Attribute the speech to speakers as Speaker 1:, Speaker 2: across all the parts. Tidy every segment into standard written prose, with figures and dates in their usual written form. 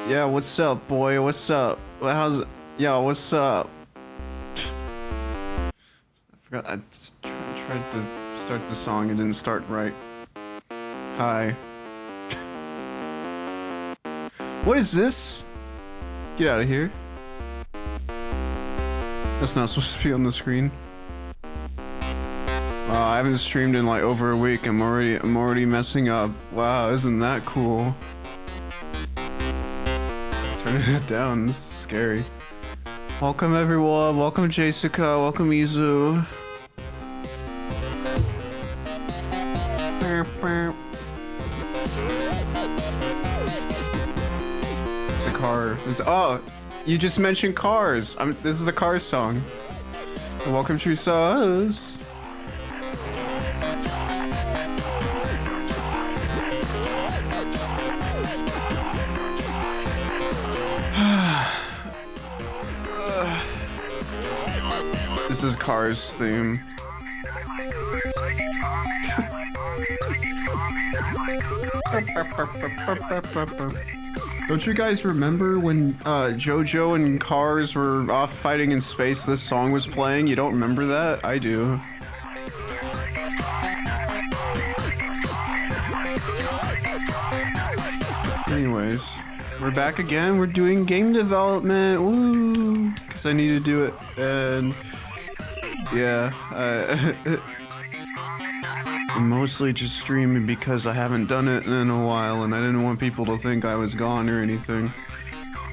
Speaker 1: Yeah, what's up, boy? What's up? How's it? Yo, what's up? I forgot. I just tried to start the song. It didn't start right. Hi. What is this? Get out of here. That's not supposed to be on the screen. I haven't streamed in like over a week. I'm already messing up. Wow, isn't that cool? Turning it down, this is scary. Welcome everyone, welcome Jessica, welcome Izu. It's a car. Oh, you just mentioned cars. This is a Cars song. Welcome to us. This is Cars theme. Don't you guys remember when JoJo and Cars were off fighting in space? This song was playing. You don't remember that? I do. Anyways, we're back again. We're doing game development. Woo! Because I need to do it. And yeah, I'm mostly just streaming because I haven't done it in a while and I didn't want people to think I was gone or anything.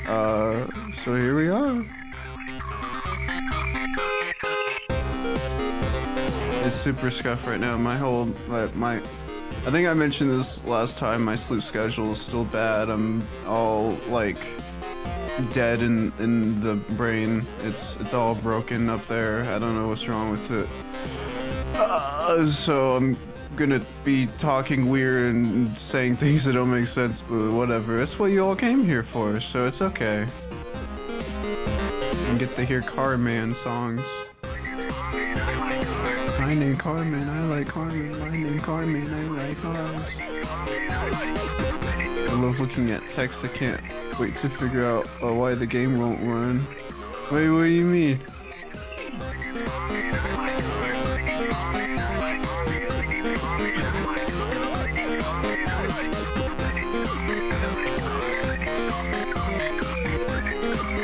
Speaker 1: So here we are. It's super scuffed right now. I think I mentioned this last time, my sleep schedule is still bad. I'm all like dead in the brain. It's all broken up there. I don't know what's wrong with it. So I'm gonna be talking weird and saying things that don't make sense, but whatever. That's what you all came here for, so it's okay. And get to hear Carman songs. My name Carmen, I like Carmen. My name Carmen, I like cars. I love looking at text. I can't wait to figure out why the game won't run. Wait, what do you mean?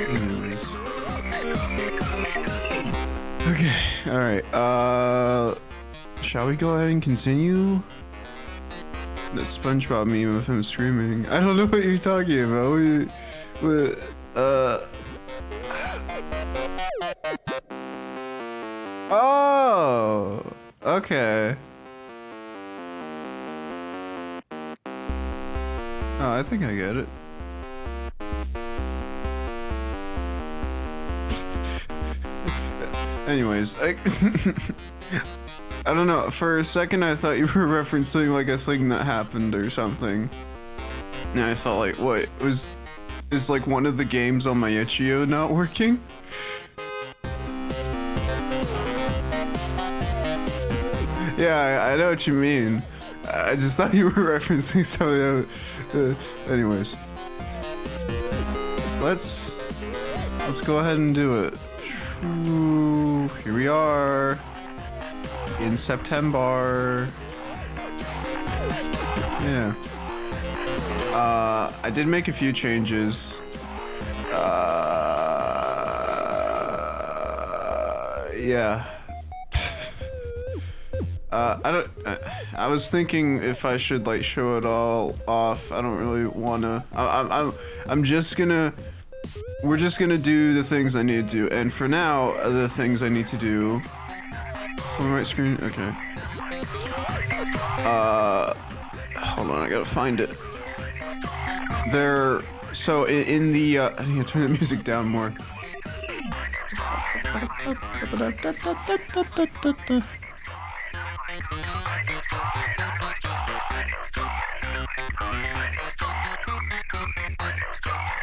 Speaker 1: Anyways. Okay, alright, shall we go ahead and continue? The SpongeBob meme of him streaming. I don't know what you're talking about. Oh! Okay. Oh, I think I get it. Anyways, I don't know, for a second I thought you were referencing like a thing that happened or something. And I thought like, what, is like one of the games on my Itch.io not working? Yeah, I know what you mean. I just thought you were referencing something. Anyways. Let's go ahead and do it. Here we are in September. Yeah. I did make a few changes. Yeah. I was thinking if I should like show it all off. I don't really wanna. We're just gonna do the things I need to do, and for now, the things I need to do. Is on the right screen? Okay. Hold on, I gotta find it. So in the, I need to turn the music down more.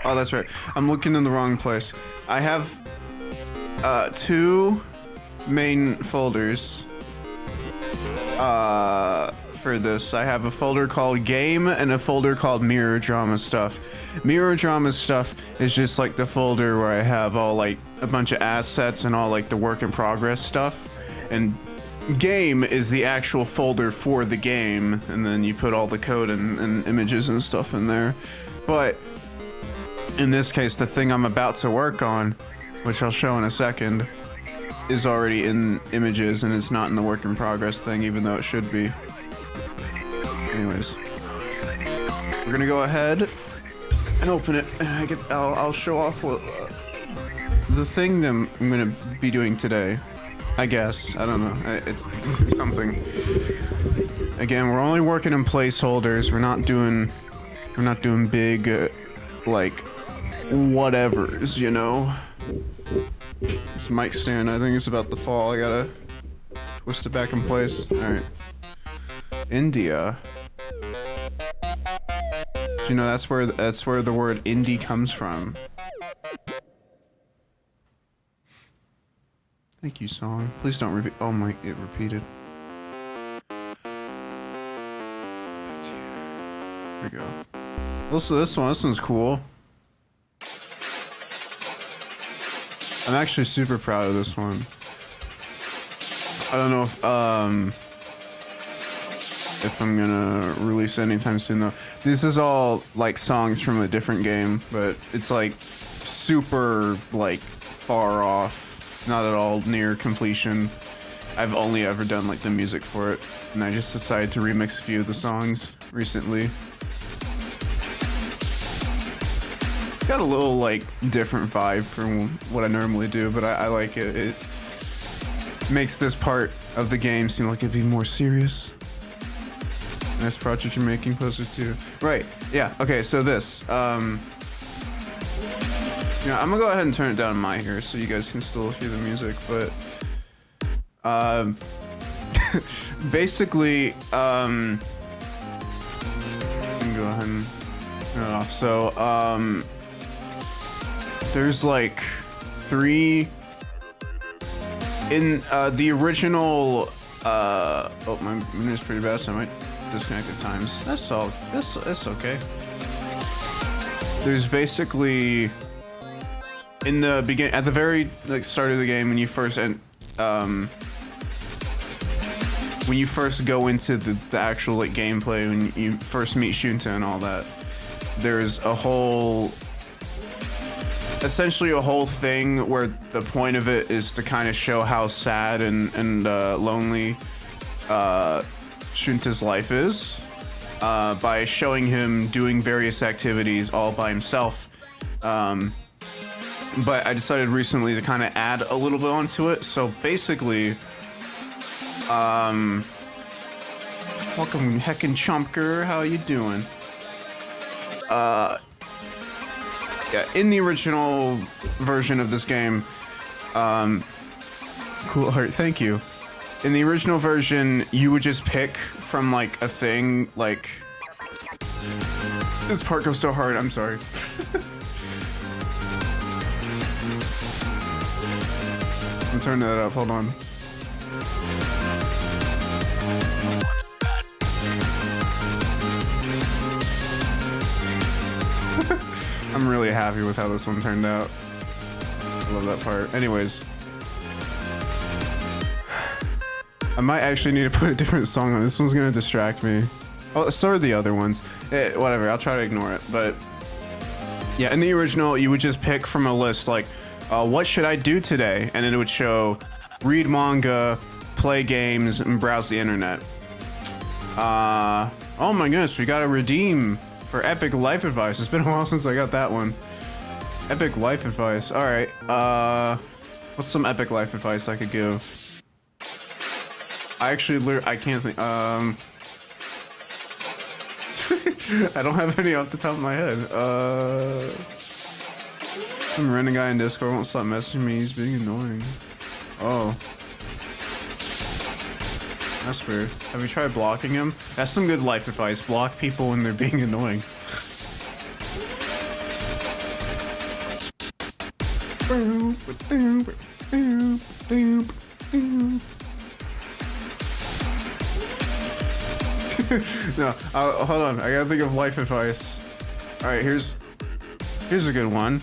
Speaker 1: Oh, that's right. I'm looking in the wrong place. I have two main folders for this. I have a folder called game and a folder called mirror drama stuff. Mirror drama stuff is just like the folder where I have all like a bunch of assets and all like the work in progress stuff. And game is the actual folder for the game, and then you put all the code and images and stuff in there. But in this case, the thing I'm about to work on, which I'll show in a second, is already in images and it's not in the work in progress thing, even though it should be. Anyways, we're gonna go ahead and open it, and I'll show off what the thing that I'm gonna be doing today. I guess. I don't know. It's something. Again, we're only working in placeholders. We're not doing big, like, whatevers, you know? This mic stand, I think it's about to fall. I gotta twist it back in place. Alright. India. Do you know that's where the word indie comes from? Thank you, song. Please don't repeat. Oh my, it repeated. Here we go. Also, this one's cool. I'm actually super proud of this one. I don't know if I'm gonna release it anytime soon though. This is all like songs from a different game, but it's like super like far off. Not at all near completion. I've only ever done like the music for it, and I just decided to remix a few of the songs recently. It's got a little like different vibe from what I normally do, but I like it. It makes this part of the game seem like it'd be more serious. Nice project you're making, posters too. Right, yeah, okay, so this. Yeah, I'm gonna go ahead and turn it down in my ear so you guys can still hear the music, but basically, I'm gonna go ahead and turn it off. So, there's like 3 in the original. Oh, my internet's pretty bad, so I might disconnect at times. That's all. That's okay. There's basically. In the beginning, at the very like start of the game, when you first go into the actual like gameplay, when you first meet Shunta and all that, there's essentially a whole thing where the point of it is to kind of show how sad and lonely Shunta's life is, by showing him doing various activities all by himself. But I decided recently to kind of add a little bit onto it. So basically, welcome Heckin' Chumpker, how you doing? Yeah, in the original version of this game, cool art, thank you. In the original version, you would just pick from like a thing, like, this part goes so hard, I'm sorry. I'm turning that up, hold on. I'm really happy with how this one turned out. I love that part. Anyways. I might actually need to put a different song on. This one's gonna distract me. Oh, so are the other ones. Whatever, I'll try to ignore it. But yeah, in the original, you would just pick from a list like, what should I do today? And it would show read manga, play games, and browse the internet. Oh my goodness, we got a redeem for epic life advice. It's been a while since I got that one. Epic life advice. Alright, what's some epic life advice I could give? I can't think, I don't have any off the top of my head. Some random guy in Discord won't stop messaging me, he's being annoying. Oh. That's weird. Have you tried blocking him? That's some good life advice. Block people when they're being annoying. No, hold on. I gotta think of life advice. All right, here's a good one.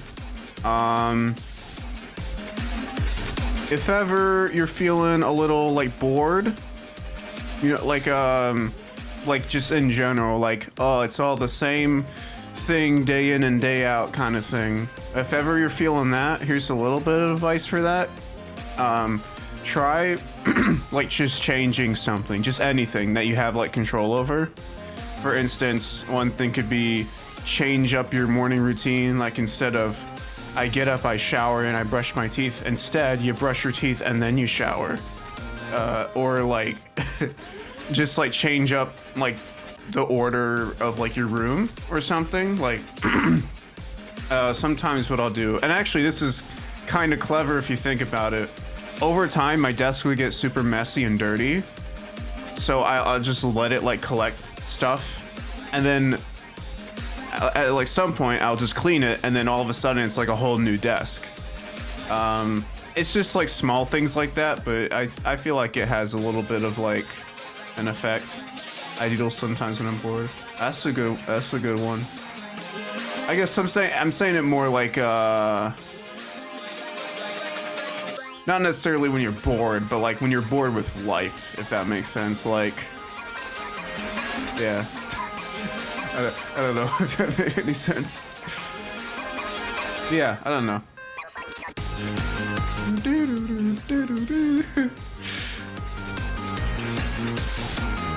Speaker 1: If ever you're feeling a little like bored, you know, like just in general, like, oh, it's all the same thing day in and day out kind of thing. If ever you're feeling that, here's a little bit of advice for that. Try like just changing something, just anything that you have like control over. For instance, one thing could be change up your morning routine. Like instead of I get up, I shower, and I brush my teeth, instead you brush your teeth and then you shower. Or like just like change up like the order of like your room or something. Like sometimes what I'll do, and actually this is kind of clever if you think about it. Over time, my desk would get super messy and dirty, so I'll just let it like collect stuff, and then at like some point I'll just clean it, and then all of a sudden it's like a whole new desk. It's just like small things like that, but I feel like it has a little bit of like an effect. I do sometimes when I'm bored. That's a good one. I guess I'm saying it more like not necessarily when you're bored, but like when you're bored with life, if that makes sense. Like, yeah. I don't know if that made any sense. Yeah, I don't know.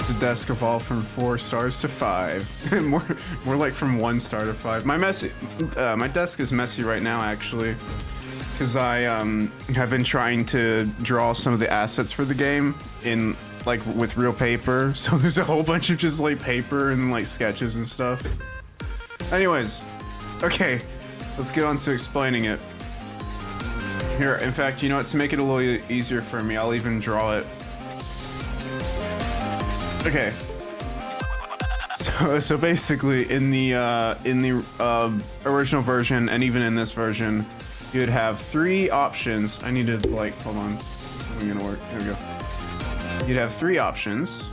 Speaker 1: The desk evolved from 4 stars to 5. more like from 1 star to 5. My desk is messy right now, actually, because I have been trying to draw some of the assets for the game in like with real paper. So there's a whole bunch of just like paper and like sketches and stuff. Anyways, okay, let's get on to explaining it. Here, in fact, you know what? To make it a little easier for me, I'll even draw it. Okay. So basically, in the original version, and even in this version, you'd have 3 options. I need to like hold on. This isn't gonna work. Here we go. You'd have 3 options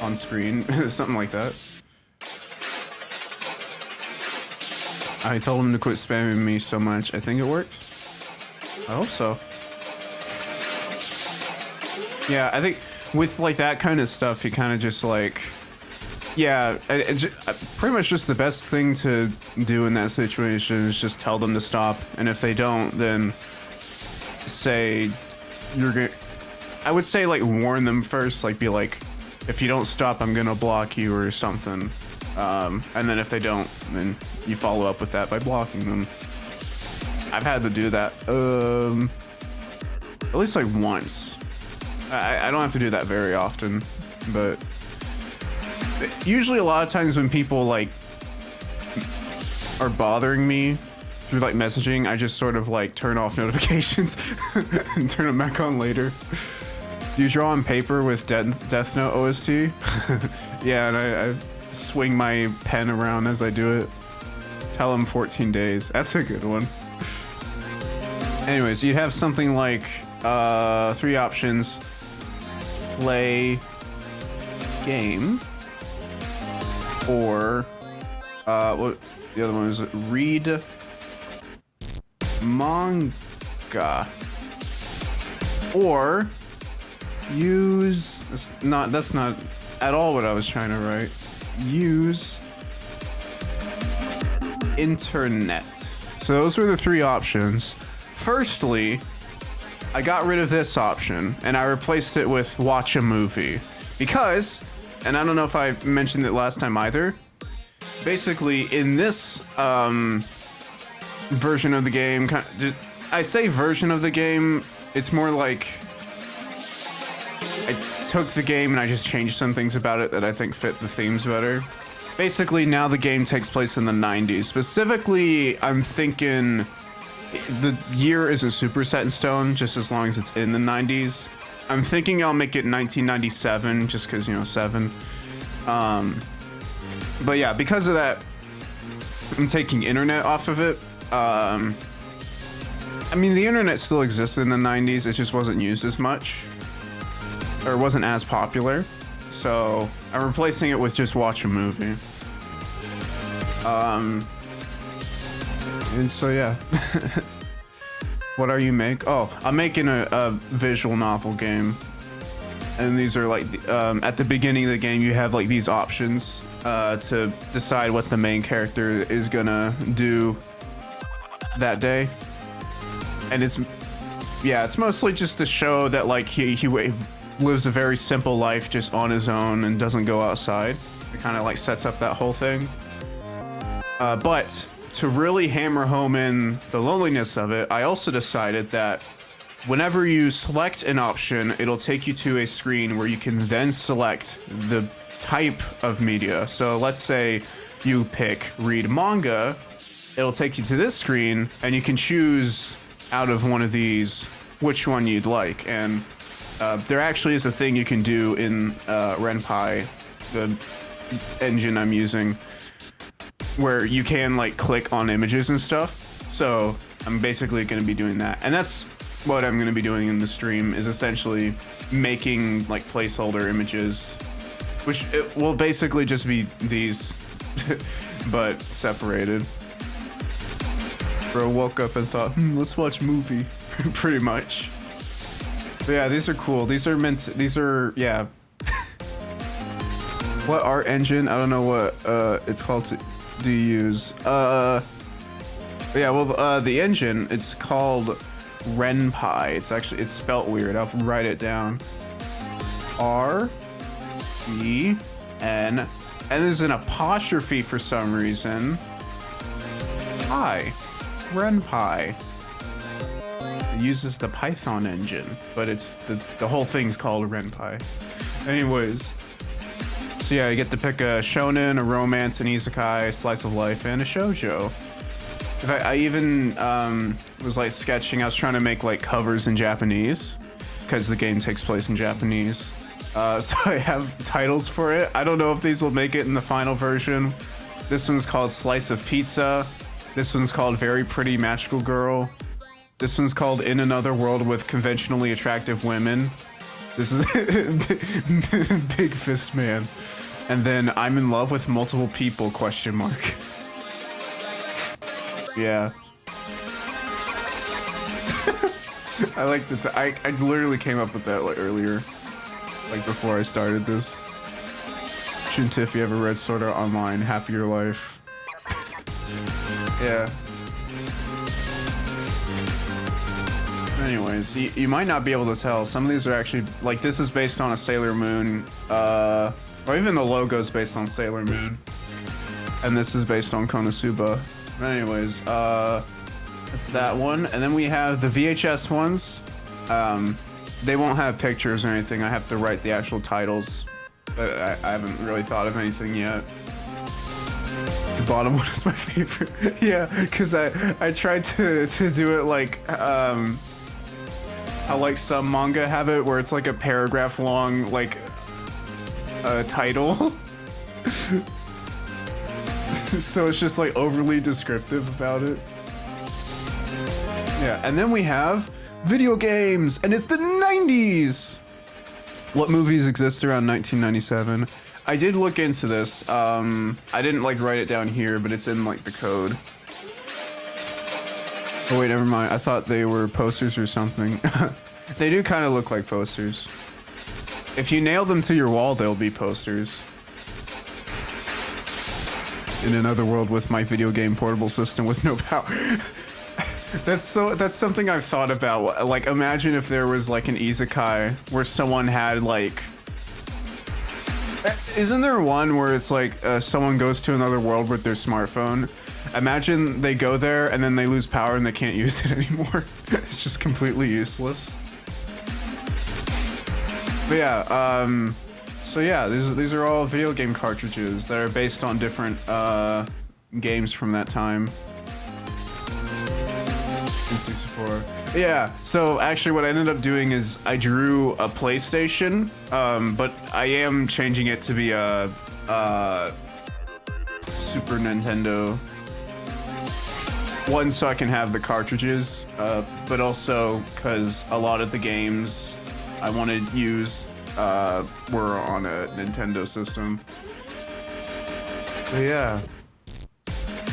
Speaker 1: on screen, something like that. I told him to quit spamming me so much. I think it worked. I hope so. Yeah, I think with like that kind of stuff, you kind of just like, yeah, pretty much just the best thing to do in that situation is just tell them to stop. And if they don't, then say you're gonna, I would say like warn them first, like be like, if you don't stop, I'm gonna block you or something. And then if they don't, then you follow up with that by blocking them. I've had to do that, at least like once. I don't have to do that very often, but usually a lot of times when people like are bothering me through like messaging, I just sort of like turn off notifications and turn them back on later. Do you draw on paper with Death Note OST? Yeah, and I swing my pen around as I do it. Tell them 14 days. That's a good one. Anyways, you have something like 3 options. Play game, or what the other one is, read manga, or use, that's not at all what I was trying to write. Use internet. So those were the 3 options. Firstly, I got rid of this option and I replaced it with watch a movie because, and I don't know if I mentioned it last time either, basically in this version of the game, I say version of the game, it's more like I took the game and I just changed some things about it that I think fit the themes better. Basically now the game takes place in the 90s. Specifically, I'm thinking the year isn't super set in stone, just as long as it's in the 90s. I'm thinking I'll make it 1997, just because, you know, 7. But yeah, because of that, I'm taking internet off of it. I mean, the internet still existed in the 90s, it just wasn't used as much. Or wasn't as popular. So I'm replacing it with just watch a movie. And so yeah. What are you make? Oh, I'm making a visual novel game. And these are like, at the beginning of the game, you have like these options to decide what the main character is gonna do that day. And it's mostly just to show that like he lives a very simple life just on his own and doesn't go outside. It kind of like sets up that whole thing. But to really hammer home in the loneliness of it, I also decided that whenever you select an option, it'll take you to a screen where you can then select the type of media. So let's say you pick read manga, it'll take you to this screen and you can choose out of one of these which one you'd like. And there actually is a thing you can do in Ren'Py, the engine I'm using, where you can like click on images and stuff. So I'm basically going to be doing that. And that's what I'm going to be doing in the stream, is essentially making like placeholder images, which it will basically just be these, but separated. Bro woke up and thought, let's watch a movie, pretty much. But yeah, these are cool. These are, yeah. What art engine? I don't know what it's called do you use. Yeah, well, the engine, it's called Ren'Py. It's spelt weird. I'll write it down. R-E-N, and there's an apostrophe for some reason. Pi. Ren'Py. It uses the Python engine, but it's the whole thing's called Ren'Py. Anyways. So yeah, you get to pick a shonen, a romance, an isekai, a slice of life, and a shoujo. In fact, I even was like sketching. I was trying to make like covers in Japanese because the game takes place in Japanese. So I have titles for it. I don't know if these will make it in the final version. This one's called Slice of Pizza. This one's called Very Pretty Magical Girl. This one's called In Another World with Conventionally Attractive Women. This is Big Fist Man. And then I'm in love with multiple people, question mark. Yeah. I like the I literally came up with that like earlier. Like before I started this. Shouldn't if you ever read Sword Art Online, Happier Life. Yeah. Anyways, you might not be able to tell. Some of these are actually, like, this is based on a Sailor Moon, or even the logo's based on Sailor Moon. And this is based on Konosuba. But anyways, that's that one. And then we have the VHS ones. They won't have pictures or anything. I have to write the actual titles. But I haven't really thought of anything yet. The bottom one is my favorite. Yeah, because I tried to do it like, how like some manga have it, where it's like a paragraph long, like, title. So it's just like overly descriptive about it. Yeah, and then we have video games, and it's the 90s! What movies exist around 1997? I did look into this. I didn't like write it down here, but it's in like the code. Oh wait, never mind. I thought they were posters or something. They do kind of look like posters. If you nail them to your wall, they'll be posters. In another world with my video game portable system with no power. That's something I've thought about. Like, imagine if there was like an isekai where someone had like... Isn't there one where it's like someone goes to another world with their smartphone? Imagine they go there and then they lose power and they can't use it anymore. It's just completely useless. But yeah, so yeah, these are all video game cartridges that are based on different games from that time. N64. Yeah, so actually what I ended up doing is I drew a PlayStation, but I am changing it to be a Super Nintendo. One, so I can have the cartridges, but also because a lot of the games I want to use were on a Nintendo system. But yeah.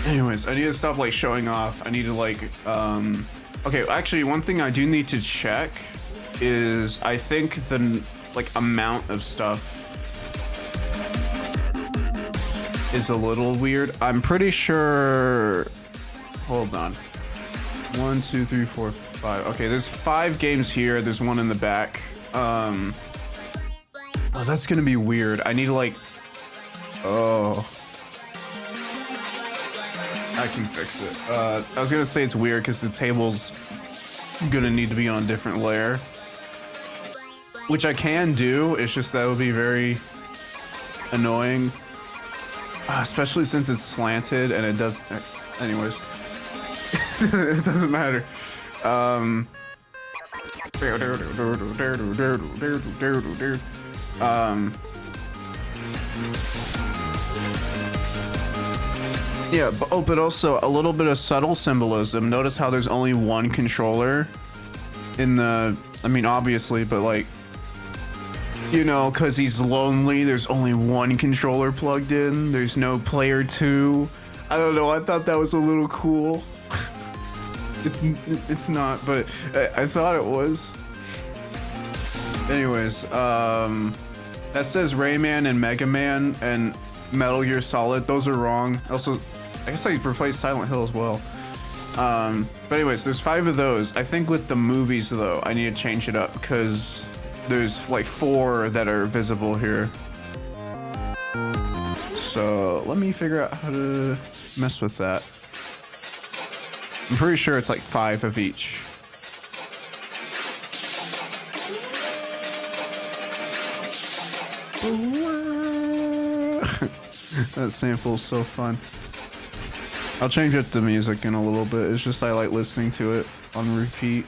Speaker 1: Anyways, I need to stop like showing off. I need to like, okay, actually one thing I do need to check is I think the like amount of stuff is a little weird. I'm pretty sure, hold on. 1, 2, 3, 4, 5. Okay, there's 5 games here. There's one in the back. Oh, that's gonna be weird. I need to like, oh. I can fix it. I was gonna say it's weird because the table's gonna need to be on a different layer. Which I can do, it's just that would be very annoying. Especially since it's slanted and it does... Anyways. It doesn't matter. Yeah, but also a little bit of subtle symbolism. Notice how there's only one controller in the... I mean, obviously, but like... You know, because he's lonely, there's only one controller plugged in. There's no player 2. I don't know, I thought that was a little cool. It's not, but I thought it was. Anyways, that says Rayman and Mega Man and Metal Gear Solid. Those are wrong. Also, I guess I replaced Silent Hill as well. But anyways, there's 5 of those. I think with the movies though, I need to change it up because there's like 4 that are visible here. So let me figure out how to mess with that. I'm pretty sure it's like 5 of each. That sample is so fun. I'll change up the music in a little bit. It's just I like listening to it on repeat.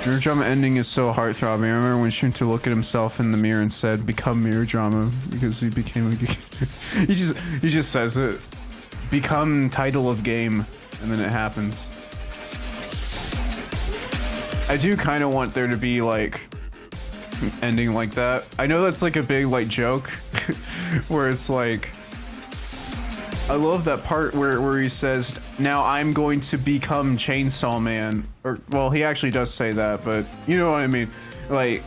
Speaker 1: Mirror Drama ending is so heartthrobbing. I remember when Shunta looked at himself in the mirror and said, "Become Mirror Drama," because he became a he just says it. Become title of game, and then it happens. I do kind of want there to be like ending like that. I know that's like a big like joke where it's like, I love that part where he says, "Now I'm going to become Chainsaw Man," or well, he actually does say that, but you know what I mean. Like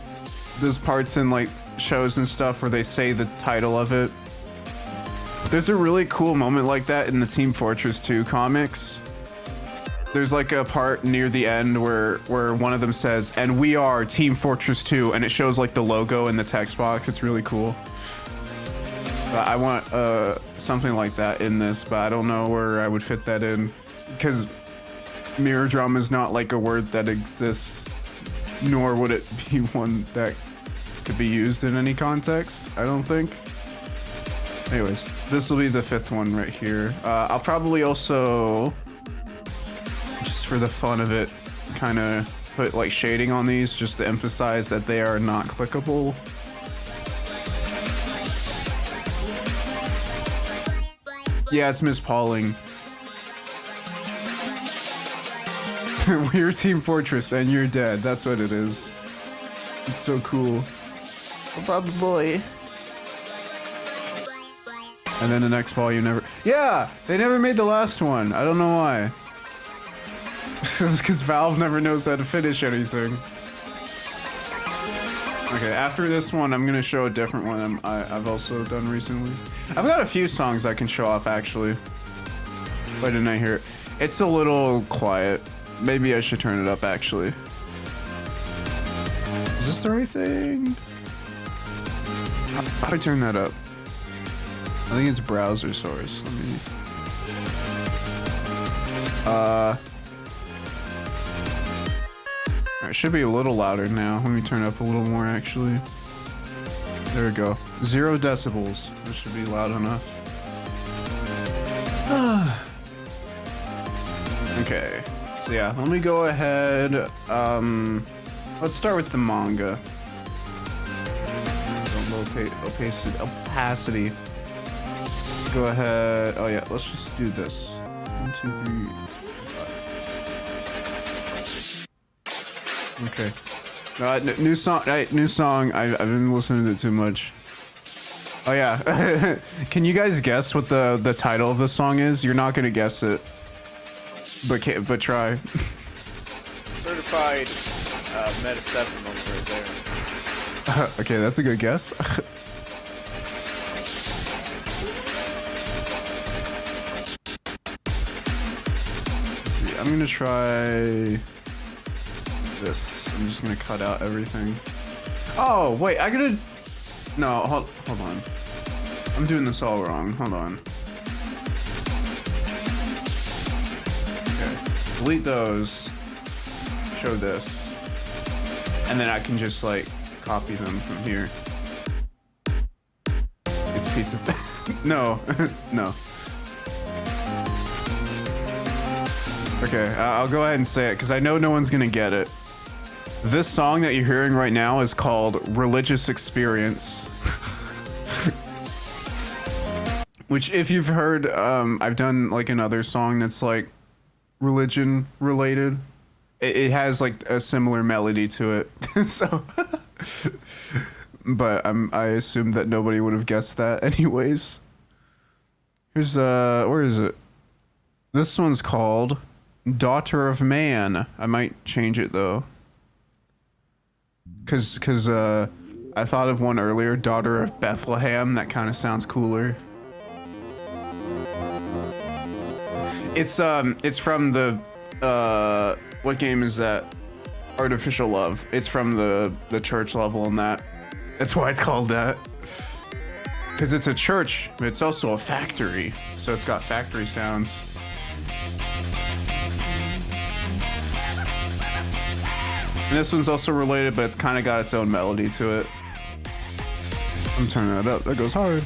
Speaker 1: there's parts in like shows and stuff where they say the title of it. There's a really cool moment like that in the Team Fortress 2 comics. There's like a part near the end where one of them says, "And we are Team Fortress 2," and it shows like the logo in the text box. It's really cool. But I want something like that in this, but I don't know where I would fit that in because mirror drama is not like a word that exists, nor would it be one that could be used in any context, I don't think. Anyways, this will be the 5th one right here. I'll probably also, just for the fun of it, kind of put like shading on these just to emphasize that they are not clickable. Yeah, it's Miss Pauling. We're Team Fortress and you're dead. That's what it is. It's so cool. Bubba boy. And then the next volume never... Yeah! They never made the last one. I don't know why. It's because Valve never knows how to finish anything. Okay, after this one, I'm gonna show a different one I've also done recently. I've got a few songs I can show off, actually. Why didn't I hear it? It's a little quiet. Maybe I should turn it up, actually. Is this the right thing? How do I turn that up? I think it's browser source. Let me... It should be a little louder now. Let me turn it up a little more, actually. There we go. 0 decibels. This should be loud enough. Okay. So yeah, let me go ahead. Let's start with the manga. Opacity. Let's go ahead. Oh yeah, let's just do this. 1, 2, 3, 5. Okay. New song. New song. I've been listening to it too much. Oh yeah. Can you guys guess what the title of the song is? You're not gonna guess it, but try.
Speaker 2: Certified Meta 7 ones right there.
Speaker 1: Okay, that's a good guess. Let's see. I'm gonna try this. I'm just gonna cut out everything. Oh wait, I gotta. No, hold on. I'm doing this all wrong. Hold on. Okay. Delete those. Show this. And then I can just like copy them from here. It's pizza time. No. No. Okay, I'll go ahead and say it because I know no one's gonna get it. This song that you're hearing right now is called Religious Experience. Which, if you've heard, I've done like another song that's like religion related. It has like a similar melody to it. So, but I assume that nobody would have guessed that anyways. Here's where is it? This one's called Daughter of Man. I might change it though. Cause I thought of one earlier, Daughter of Bethlehem. That kind of sounds cooler. It's from the what game is that? Artificial Love. It's from the church level in that. That's why it's called that. Cause it's a church, but it's also a factory. So it's got factory sounds. And this one's also related, but it's kind of got its own melody to it. I'm turning that up. That goes hard.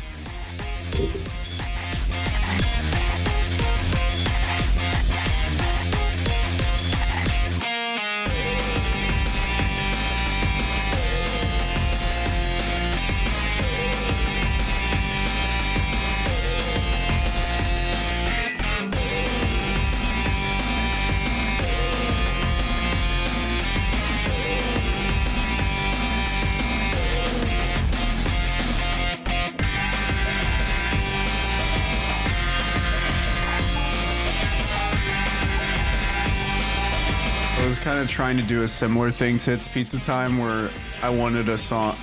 Speaker 1: I was kind of trying to do a similar thing to It's Pizza Time where I wanted a song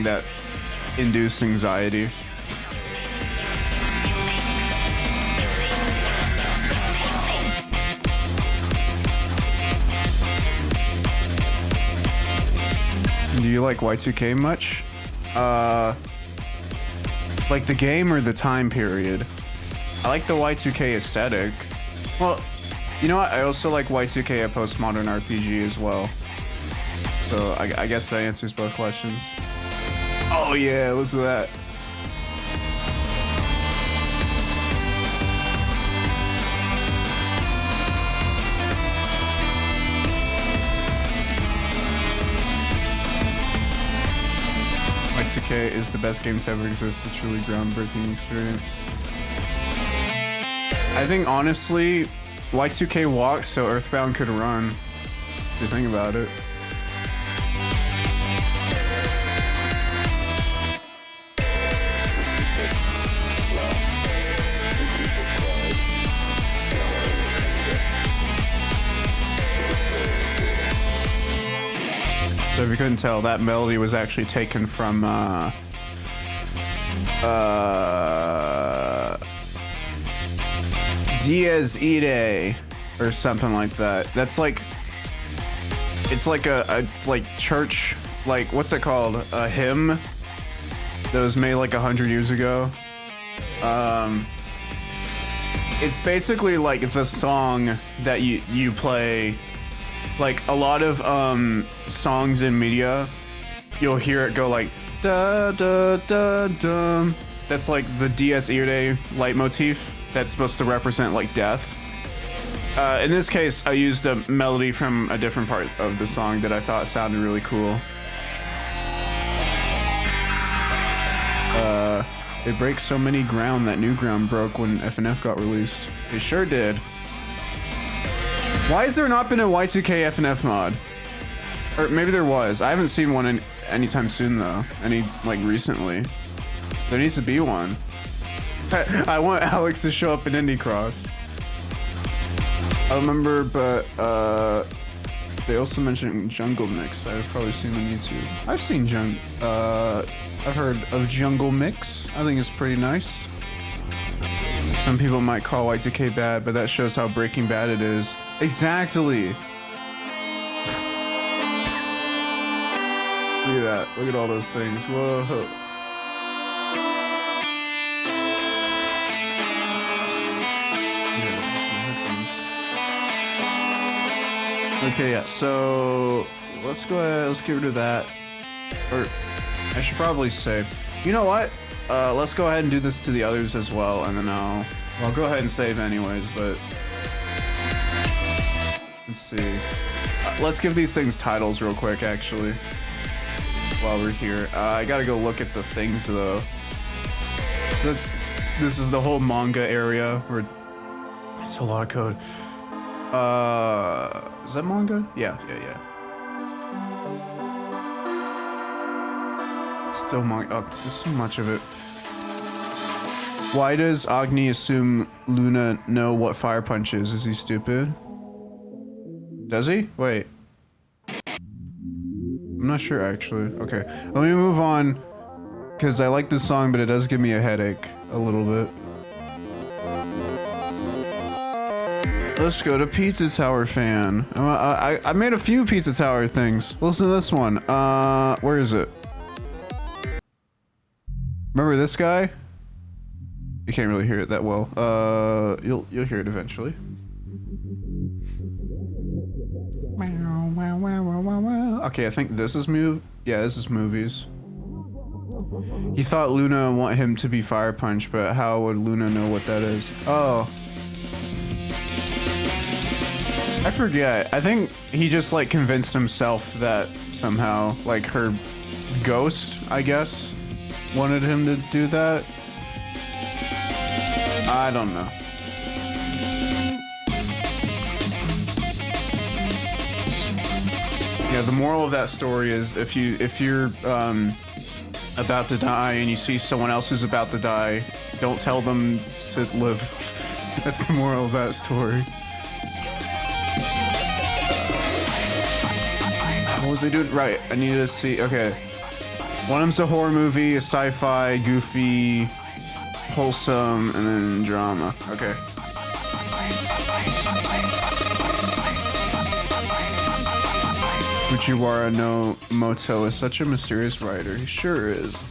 Speaker 1: that induced anxiety. Do you like Y2K much? Like the game or the time period? I like the Y2K aesthetic. Well, you know what? I also like Y2K, a postmodern RPG as well. So I guess that answers both questions. Oh yeah, listen to that. Y2K is the best game to ever exist. A truly groundbreaking experience. I think honestly, Y2K walked so Earthbound could run. If you think about it. So if you couldn't tell, that melody was actually taken from Dies Irae or something like that. That's like, it's like a like church, like what's it called? A hymn that was made like 100 years ago. It's basically like the song that you play. Like a lot of songs in media, you'll hear it go like da da da da. That's like the Dies Irae leitmotif that's supposed to represent like death. In this case, I used a melody from a different part of the song that I thought sounded really cool. It breaks so many ground that Newground broke when FNF got released. It sure did. Why has there not been a Y2K FNF mod? Or maybe there was. I haven't seen one anytime soon though. Like recently. There needs to be one. I want Alex to show up in Indie Cross. I remember, but they also mentioned Jungle Mix. I've probably seen on YouTube. I've seen I've heard of Jungle Mix. I think it's pretty nice. Some people might call Y2K bad, but that shows how Breaking Bad it is. Exactly. Look at that. Look at all those things. Whoa. Okay, yeah, so let's go ahead, let's get rid of that. Or I should probably save. You know what? Let's go ahead and do this to the others as well, and then I'll go ahead and save anyways, but let's see. Let's give these things titles real quick, actually, while we're here. I gotta go look at the things though. So this is the whole manga area where it's a lot of code. Is that manga? Yeah. Still manga. Oh, there's so much of it. Why does Agni assume Luna know what Fire Punch is? Is he stupid? Does he? Wait. I'm not sure actually. Okay, let me move on because I like this song, but it does give me a headache a little bit. Let's go to Pizza Tower fan. I made a few Pizza Tower things. Listen to this one. Where is it? Remember this guy? You can't really hear it that well. You'll hear it eventually. Okay, I think this is yeah, this is movies. He thought Luna want him to be Fire Punch, but how would Luna know what that is? Oh. I forget. I think he just like convinced himself that somehow like her ghost, I guess, wanted him to do that. I don't know. Yeah, the moral of that story is if you're about to die and you see someone else who's about to die, don't tell them to live. That's the moral of that story. What was they doing? Right, I need to see. Okay. One of them's a horror movie, a sci-fi, goofy, wholesome, and then drama. Okay. Fujiwara no Moto is such a mysterious writer. He sure is.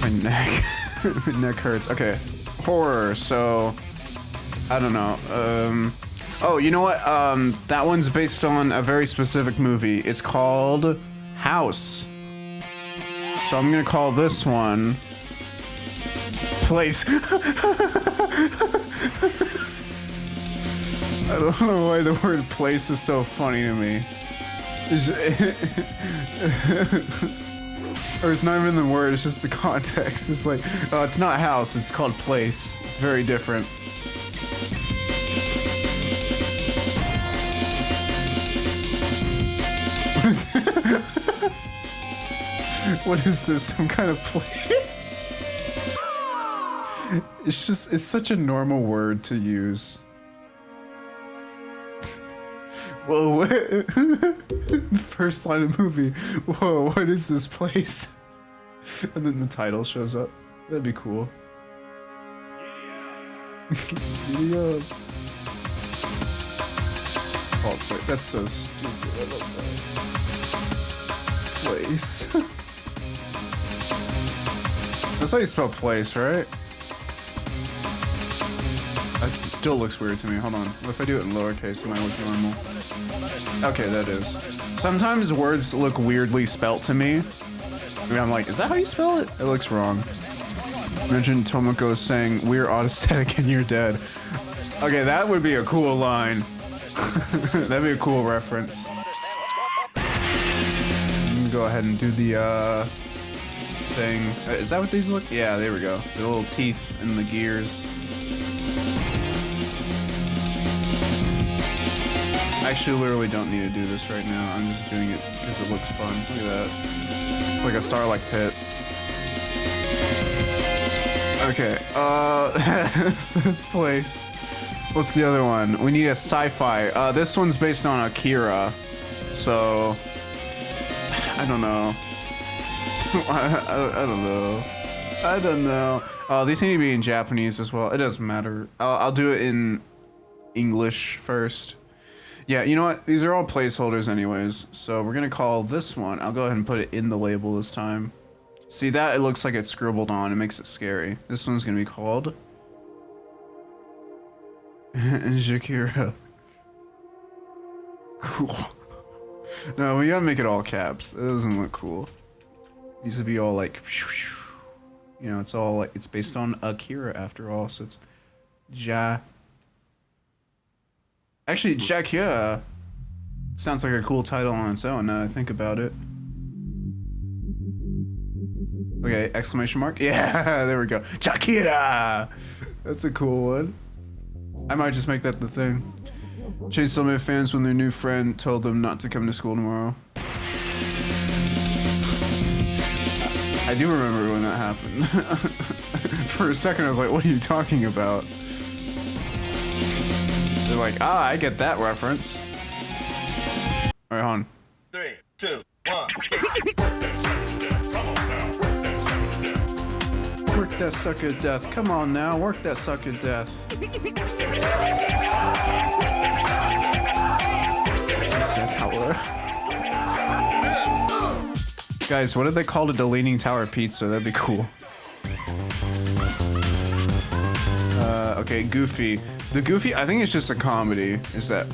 Speaker 1: My neck. My neck hurts. Okay. Horror, so I don't know. Oh, you know what? That one's based on a very specific movie. It's called House. So I'm gonna call this one Place. I don't know why the word place is so funny to me. Or it's not even the word, it's just the context. It's like, oh, it's not house, it's called place. It's very different. What is this? Some kind of play? It's such a normal word to use. Whoa, what? First line of movie. Whoa, what is this place? And then the title shows up. That'd be cool. Giddy up. Oh, wait, that's so stupid. I love that. Place. That's how you spell place, right? That still looks weird to me. Hold on. What if I do it in lowercase? It might look normal. Okay, that is. Sometimes words look weirdly spelt to me. I mean, I'm like, is that how you spell it? It looks wrong. Imagine Tomoko saying, "We're autostatic and you're dead." Okay, that would be a cool line. That'd be a cool reference. Go ahead and do the thing. Is that what these look? Yeah, there we go. The little teeth and the gears. actually literally don't need to do this right now. I'm just doing it because it looks fun. Look at that. It's like a Starlight Pit. Okay, this place. What's the other one? We need a sci-fi. This one's based on Akira. So, I don't know. I don't know. I don't know. These need to be in Japanese as well. It doesn't matter. I'll do it in English first. Yeah, you know what? These are all placeholders anyways. So we're gonna call this one. I'll go ahead and put it in the label this time. See that? It looks like it's scribbled on. It makes it scary. This one's gonna be called Shakira. Cool. No, we gotta make it all caps. It doesn't look cool. It needs to be all like, you know, it's all like, it's based on Akira after all, so it's Actually, Shakira sounds like a cool title on its own now that I think about it. Okay, exclamation mark? Yeah, there we go. Shakira! That's a cool one. I might just make that the thing. Chainsaw Man fans when their new friend told them not to come to school tomorrow. I do remember when that happened. For a second I was like, what are you talking about? They're like, ah, I get that reference. Alright, hold on.
Speaker 3: 3, 2, 1.
Speaker 1: Work that sucker to death. Come on now, work that sucker to death. Tower. Guys, what if they called it the Leaning Tower Pizza? That'd be cool. Okay, Goofy. The Goofy, I think it's just a comedy. Is that?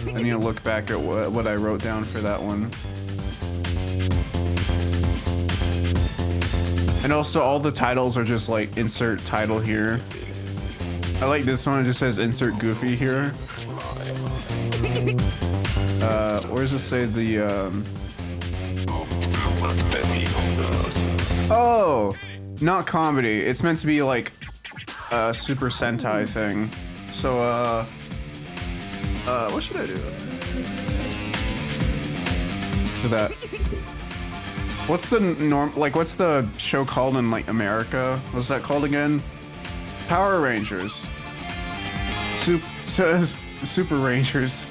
Speaker 1: I need to look back at what I wrote down for that one. And also, all the titles are just like insert title here. I like this one. It just says insert Goofy here. Where does it say the Oh, not comedy. It's meant to be like a Super Sentai thing. So, what should I do for that? What's the what's the show called in like America? What's that called again? Power Rangers. Super Rangers.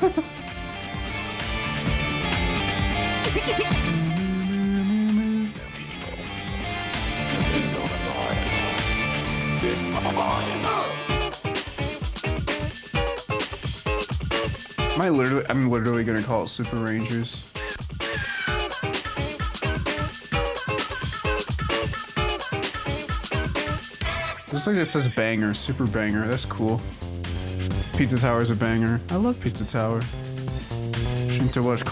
Speaker 1: I'm literally gonna call it Super Rangers. Looks like it says banger, super banger. That's cool. Pizza Tower's a banger. I love Pizza Tower. Should to watch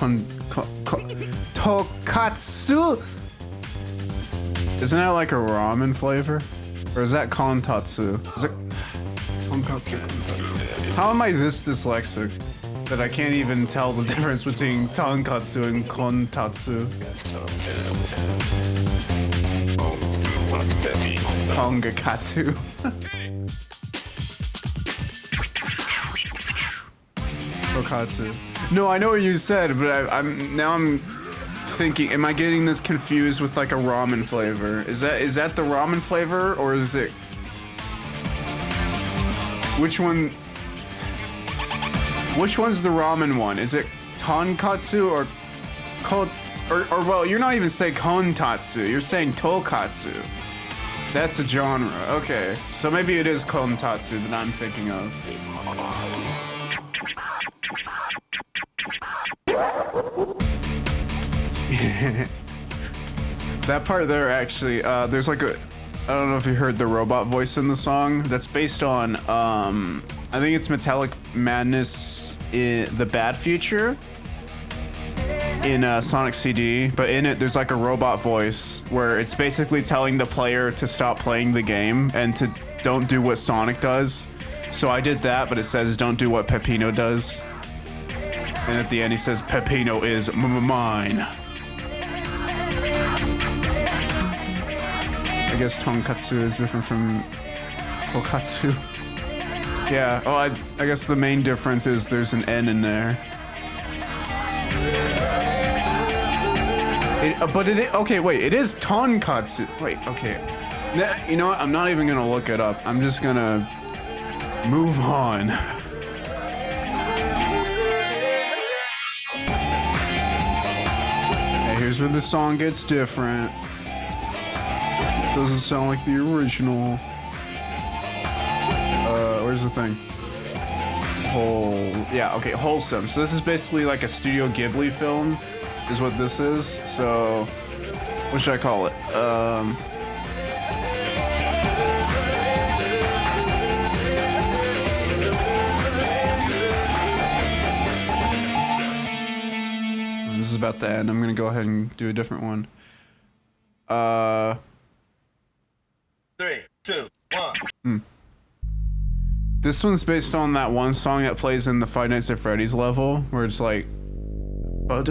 Speaker 1: Tokatsu. Isn't that like a ramen flavor? Or is that kontatsu? Is it tonkatsu? How am I this dyslexic that I can't even tell the difference between tonkatsu and kontatsu? Tongakatsu. Tokatsu. No, I know what you said, but I'm thinking, am I getting this confused with like a ramen flavor? Is that the ramen flavor, or is it? Which one's the ramen one? Is it tonkatsu or well, you're not even saying kontatsu, you're saying tokatsu. That's a genre. Okay, so maybe it is kontatsu that I'm thinking of. That part there, actually, there's like a, I don't know if you heard the robot voice in the song. That's based on, I think it's Metallic Madness in The Bad Future in Sonic CD, but in it there's like a robot voice where it's basically telling the player to stop playing the game and to don't do what Sonic does. So I did that, but it says don't do what Peppino does. And at the end he says, Peppino is mine. I guess tonkatsu is different from tokatsu. Yeah, oh, I guess the main difference is there's an N in there. But it, okay, wait, it is tonkatsu. Wait, okay. You know what? I'm not even gonna look it up. I'm just gonna move on. Okay, here's where the song gets different. Doesn't sound like the original. Where's the thing? Yeah, okay, wholesome. So this is basically like a Studio Ghibli film, is what this is. So, what should I call it? This is about the end. I'm gonna go ahead and do a different one.
Speaker 3: 3, 2, 1.
Speaker 1: This one's based on that one song that plays in the Five Nights at Freddy's level, where it's like... I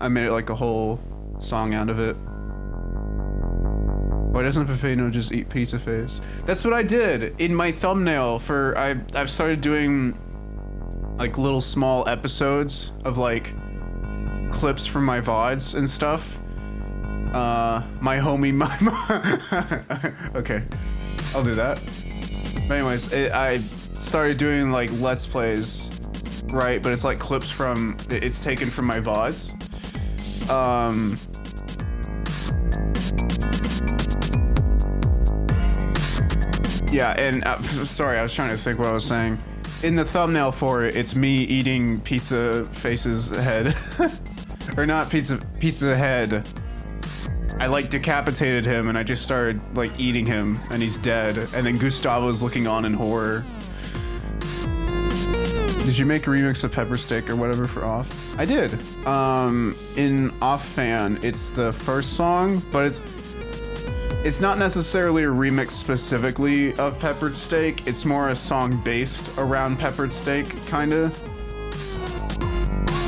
Speaker 1: made it like a whole song out of it. Why doesn't Pepino just eat pizza face? That's what I did in my thumbnail for... I've started doing like little small episodes of like clips from my VODs and stuff. My homie, okay, I'll do that. But anyways, I started doing like Let's Plays, right? But it's like clips from, it's taken from my VODs. Yeah, and sorry, I was trying to think what I was saying. In the thumbnail for it, it's me eating Pizza Face's head. Or not Pizza Head. I like decapitated him and I just started like eating him and he's dead. And then Gustavo's looking on in horror. Did you make a remix of Pepper Steak or whatever for Off? I did. In Off Fan, it's the first song, but it's not necessarily a remix specifically of Peppered Steak. It's more a song based around Peppered Steak, kinda.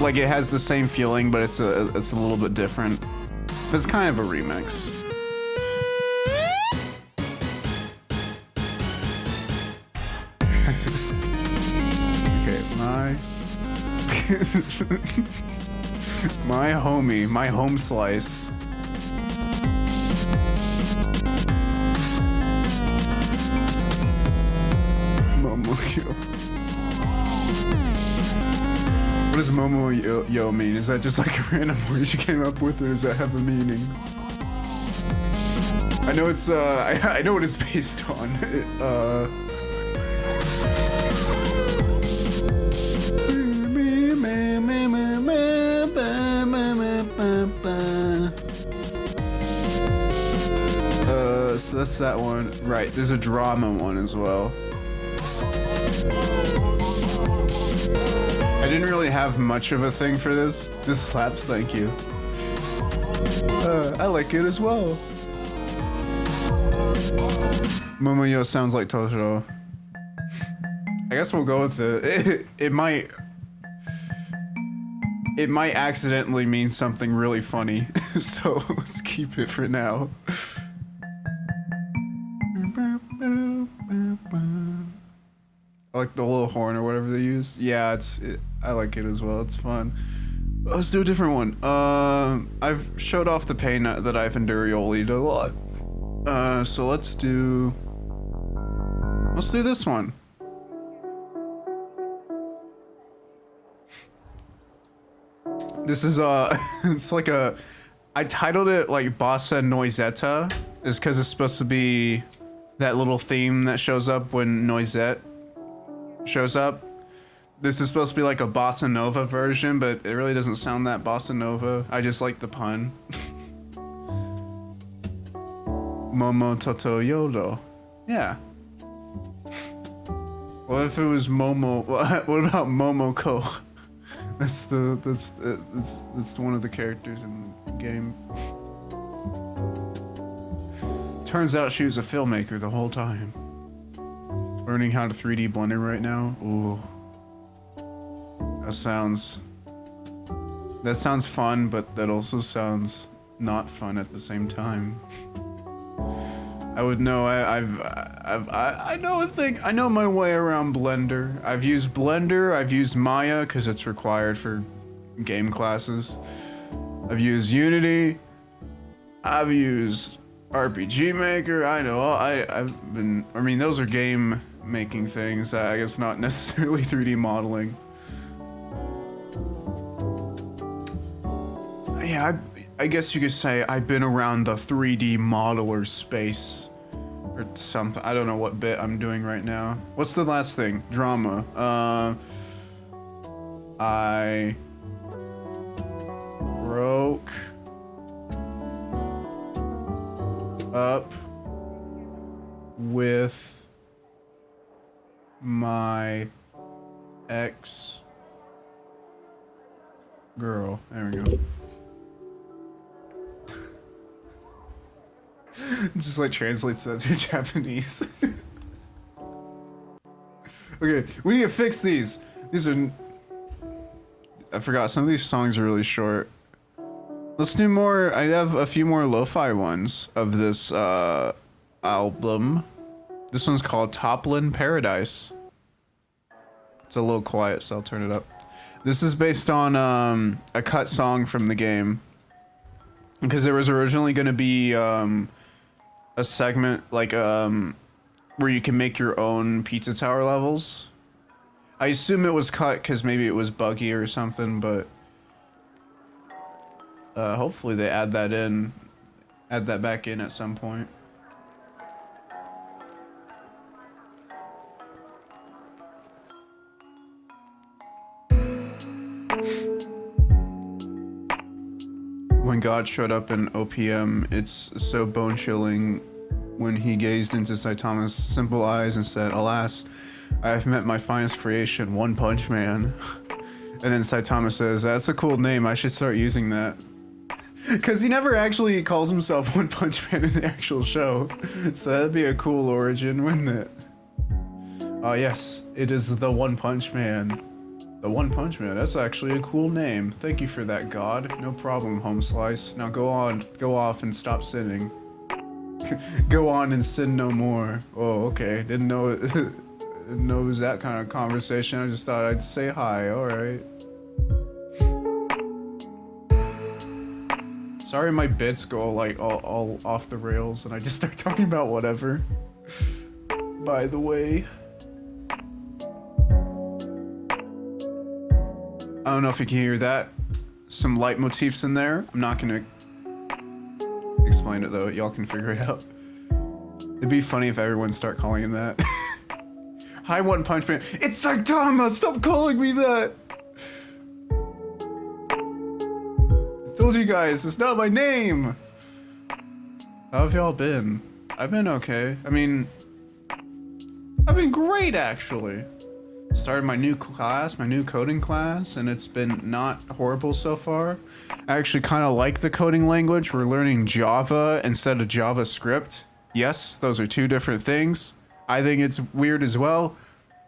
Speaker 1: Like it has the same feeling, but it's a little bit different. It's kind of a remix. Okay, my homie, my home slice. Momo-yo. What does Momo-yo mean? Is that just like a random word you came up with, or does that have a meaning? I know it's, I know what it's based on. So that's that one. Right, there's a drama one as well. I didn't really have much of a thing for this. This slaps, thank you. I like it as well. Momo-yo sounds like Totoro. I guess we'll go with it. It might accidentally mean something really funny, so let's keep it for now. I like the little horn or whatever they use. Yeah, I like it as well. It's fun. Let's do a different one. I've showed off the pain that I've enduriolied a lot. So let's do this one. This is it's like I titled it like Bossa Noisetta, is because it's supposed to be that little theme that shows up when Noisette shows up. This is supposed to be like a bossa nova version, but it really doesn't sound that bossa nova. I just like the pun. Momo Toto Yodo. Yeah. What if it was Momo? What about Momoko? That's one of the characters in the game. Turns out she was a filmmaker the whole time. Learning how to 3D blender right now. Ooh. That sounds fun, but that also sounds not fun at the same time. I would know. I know a thing. I know my way around Blender. I've used Blender. I've used Maya because it's required for game classes. I've used Unity. I've used RPG Maker. I know. I've been. I mean, those are game making things. I guess not necessarily 3D modeling. Yeah, I guess you could say I've been around the 3D modeler space. Or something. I don't know what bit I'm doing right now. What's the last thing? Drama. I broke up with my ex girl. There we go. Just like translates that to Japanese. Okay, we need to fix these. These are. I forgot, some of these songs are really short. Let's do more. I have a few more lo-fi ones of this album. This one's called Toplin Paradise. It's a little quiet, so I'll turn it up. This is based on a cut song from the game. Because there was originally going to be a segment like where you can make your own Pizza Tower levels. I assume it was cut because maybe it was buggy or something, but hopefully they add that back in at some point. When God showed up in OPM, it's so bone-chilling when he gazed into Saitama's simple eyes and said, "Alas, I have met my finest creation, One Punch Man." And then Saitama says, "That's a cool name, I should start using that." Because he never actually calls himself One Punch Man in the actual show. So that'd be a cool origin, wouldn't it? Oh yes, it is the One Punch Man. The One Punch Man, that's actually a cool name. Thank you for that, God. No problem, Home Slice. Now go off and stop sinning. Go on and sin no more. Oh, okay. Didn't know it was that kind of conversation. I just thought I'd say hi. Alright. Sorry my bits go like all off the rails and I just start talking about whatever. By the way. I don't know if you can hear that. Some leitmotifs in there. I'm not gonna explain it though. Y'all can figure it out. It'd be funny if everyone start calling him that. Hi, One Punch Man. It's Saitama! Stop calling me that! I told you guys, it's not my name! How have y'all been? I've been okay. I mean, I've been great actually. Started my new class, my new coding class, and it's been not horrible so far. I actually kind of like the coding language. We're learning Java instead of JavaScript. Yes, those are two different things. I think it's weird as well.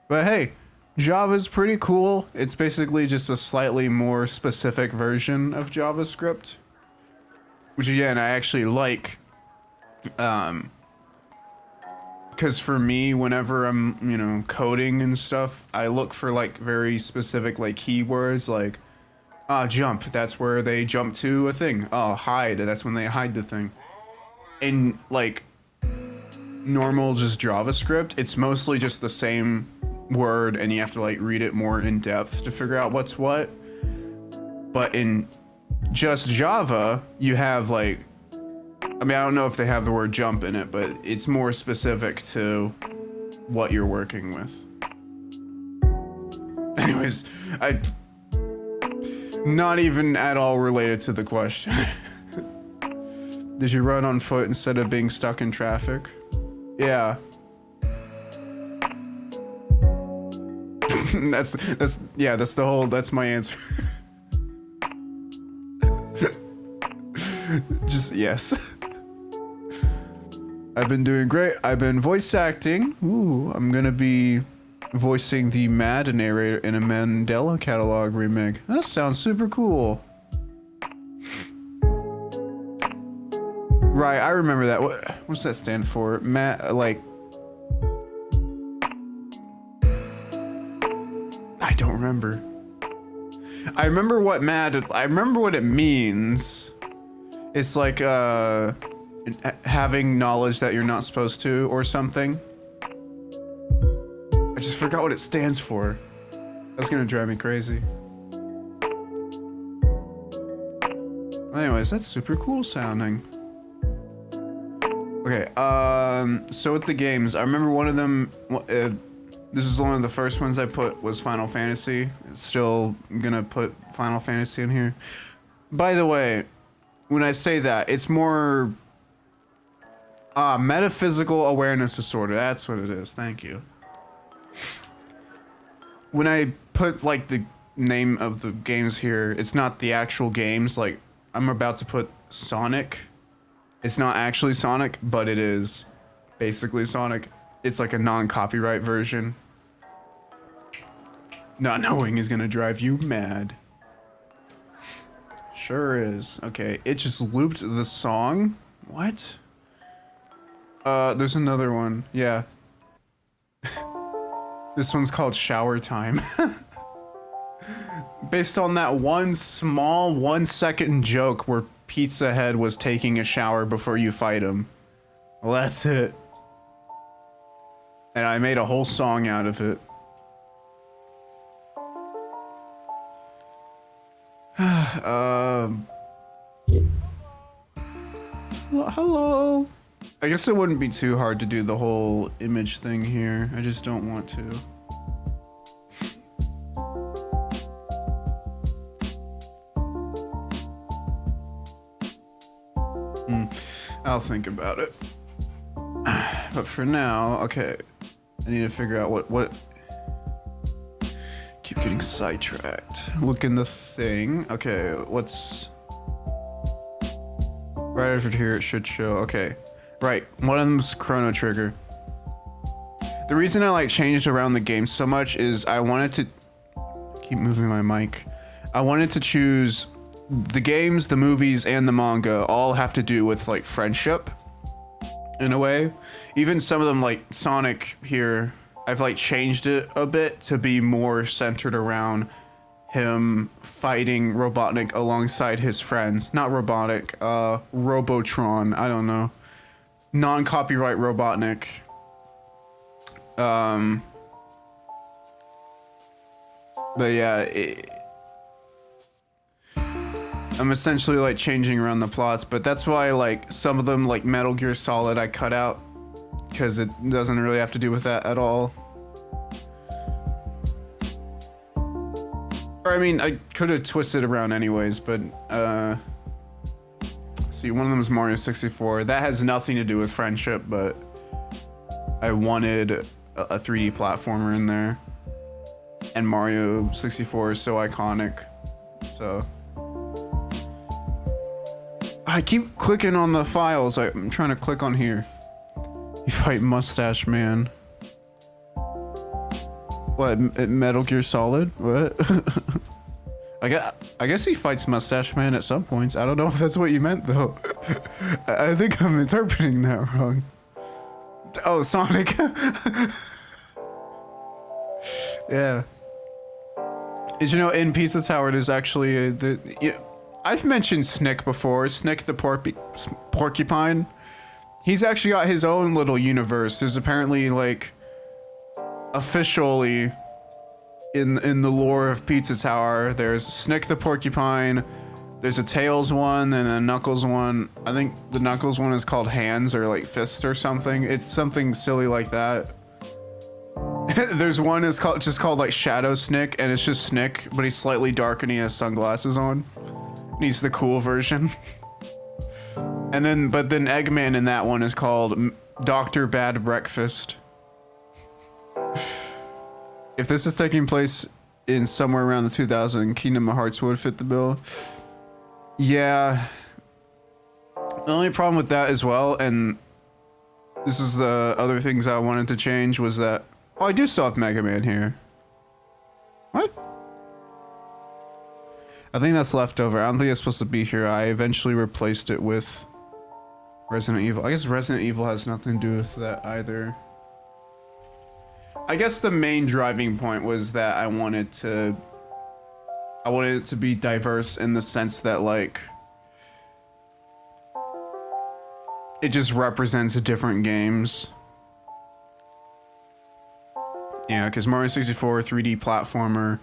Speaker 1: But hey, Java's pretty cool. It's basically just a slightly more specific version of JavaScript. Which again, I actually like. Because for me, whenever I'm, coding and stuff, I look for, like, very specific, like, keywords, like, jump, that's where they jump to a thing. Hide, that's when they hide the thing. In, like, normal just JavaScript, it's mostly just the same word, and you have to, like, read it more in depth to figure out what's what. But in just Java, you have, like, I mean, I don't know if they have the word jump in it, but it's more specific to what you're working with. Anyways, not even at all related to the question. Did you run on foot instead of being stuck in traffic? Yeah. That's my answer. Just yes. I've been doing great. I've been voice acting. Ooh, I'm gonna be voicing the Mad narrator in a Mandela Catalog remake. That sounds super cool. Right, I remember that. What's that stand for? I don't remember. I remember what it means. It's like having knowledge that you're not supposed to or something. I just forgot what it stands for. That's gonna drive me crazy. Anyways, that's super cool sounding. Okay, so with the games, I remember one of them, this is one of the first ones I put was Final Fantasy. Still gonna put Final Fantasy in here. By the way, when I say that, it's more metaphysical awareness disorder. That's what it is. Thank you. When I put like the name of the games here, it's not the actual games. Like I'm about to put Sonic. It's not actually Sonic, but it is basically Sonic. It's like a non-copyright version. Not knowing is gonna drive you mad. Sure is. Okay, it just looped the song? What? There's another one. Yeah. This one's called Shower Time. Based on that one small 1-second joke where Pizza Head was taking a shower before you fight him. Well, that's it. And I made a whole song out of it. Hello. I guess it wouldn't be too hard to do the whole image thing here. I just don't want to. I'll think about it. But for now, okay. I need to figure out what keep getting sidetracked. Look in the thing. Okay, what's right over here? It should show. Okay, right. One of them's Chrono Trigger. The reason I like changed around the game so much is I wanted to keep moving my mic. I wanted to choose the games, the movies, and the manga all have to do with like friendship in a way. Even some of them like Sonic here, I've like changed it a bit to be more centered around him fighting Robotnik alongside his friends. Not Robotnik, Robotron, I don't know. Non-copyright Robotnik. But yeah, I'm essentially like changing around the plots, but that's why like some of them like Metal Gear Solid I cut out because it doesn't really have to do with that at all. Or I mean, I could have twisted around anyways, but see, one of them is Mario 64. That has nothing to do with friendship, but I wanted a 3D platformer in there, and Mario 64 is so iconic, so. I keep clicking on the files. I'm trying to click on here. You fight Mustache Man. What? Metal Gear Solid? What? I guess he fights Mustache Man at some points. I don't know if that's what you meant though. I think I'm interpreting that wrong. Oh, Sonic. Yeah. Did you know in Pizza Tower there's actually I've mentioned Snick before, Snick the porcupine. He's actually got his own little universe. There's apparently like officially in the lore of Pizza Tower, there's Snick the porcupine, there's a Tails one and a Knuckles one. I think the Knuckles one is called Hands or like Fists or something. It's something silly like that. There's one is just called like Shadow Snick, and it's just Snick, but he's slightly dark and he has sunglasses on. He's the cool version. And then, but then Eggman in that one is called Dr. Bad Breakfast. If this is taking place in somewhere around the 2000, Kingdom of Hearts would fit the bill. Yeah. The only problem with that as well, and this is the other things I wanted to change, was that, oh, I do still have Mega Man here. What? I think that's leftover. I don't think it's supposed to be here. I eventually replaced it with Resident Evil. I guess Resident Evil has nothing to do with that either. I guess the main driving point was that I wanted to I wanted it to be diverse in the sense that like it just represents different games. Yeah, because Mario 64, 3D platformer.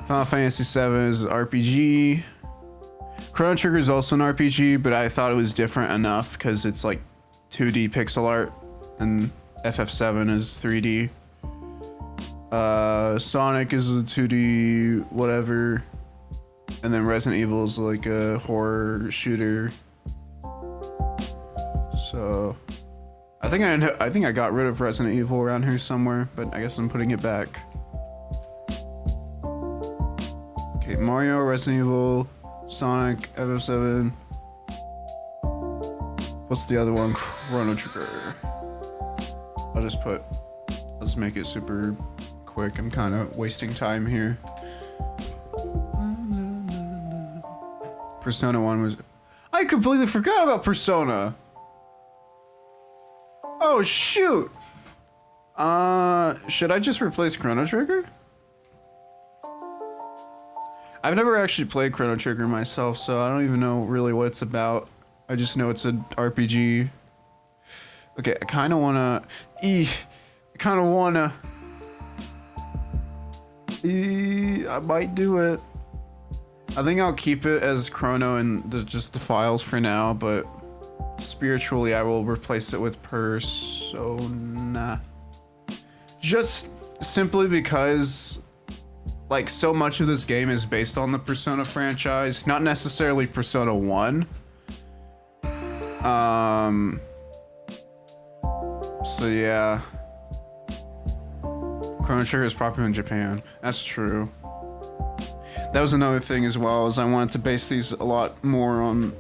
Speaker 1: Final Fantasy 7 is RPG. Chrono Trigger is also an RPG, but I thought it was different enough because it's like 2D pixel art, and FF7 is 3D. Sonic is a 2D whatever, and then Resident Evil is like a horror shooter. So I think I got rid of Resident Evil around here somewhere, but I guess I'm putting it back. Okay, Mario, Resident Evil, Sonic, FF7. What's the other one? Chrono Trigger. I'll just make it super quick. I'm kind of wasting time here. Persona 1 was... I completely forgot about Persona! Oh, shoot! Should I just replace Chrono Trigger? I've never actually played Chrono Trigger myself, so I don't even know really what it's about. I just know it's an RPG. Okay, I kind of wanna... I might do it. I think I'll keep it as Chrono and just the files for now, but spiritually I will replace it with Persona. Just simply because like so much of this game is based on the Persona franchise, not necessarily Persona 1. So yeah. Chrono Trigger is popular in Japan. That's true. That was another thing as well, is I wanted to base these a lot more on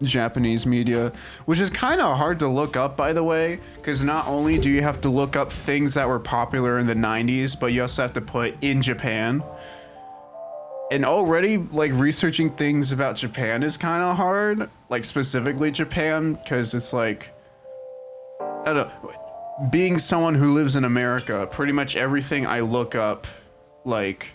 Speaker 1: Japanese media, which is kind of hard to look up, by the way, because not only do you have to look up things that were popular in the 90s, but you also have to put in Japan. And already, like, researching things about Japan is kind of hard, like, specifically Japan, because it's like, I don't know, being someone who lives in America, pretty much everything I look up, like,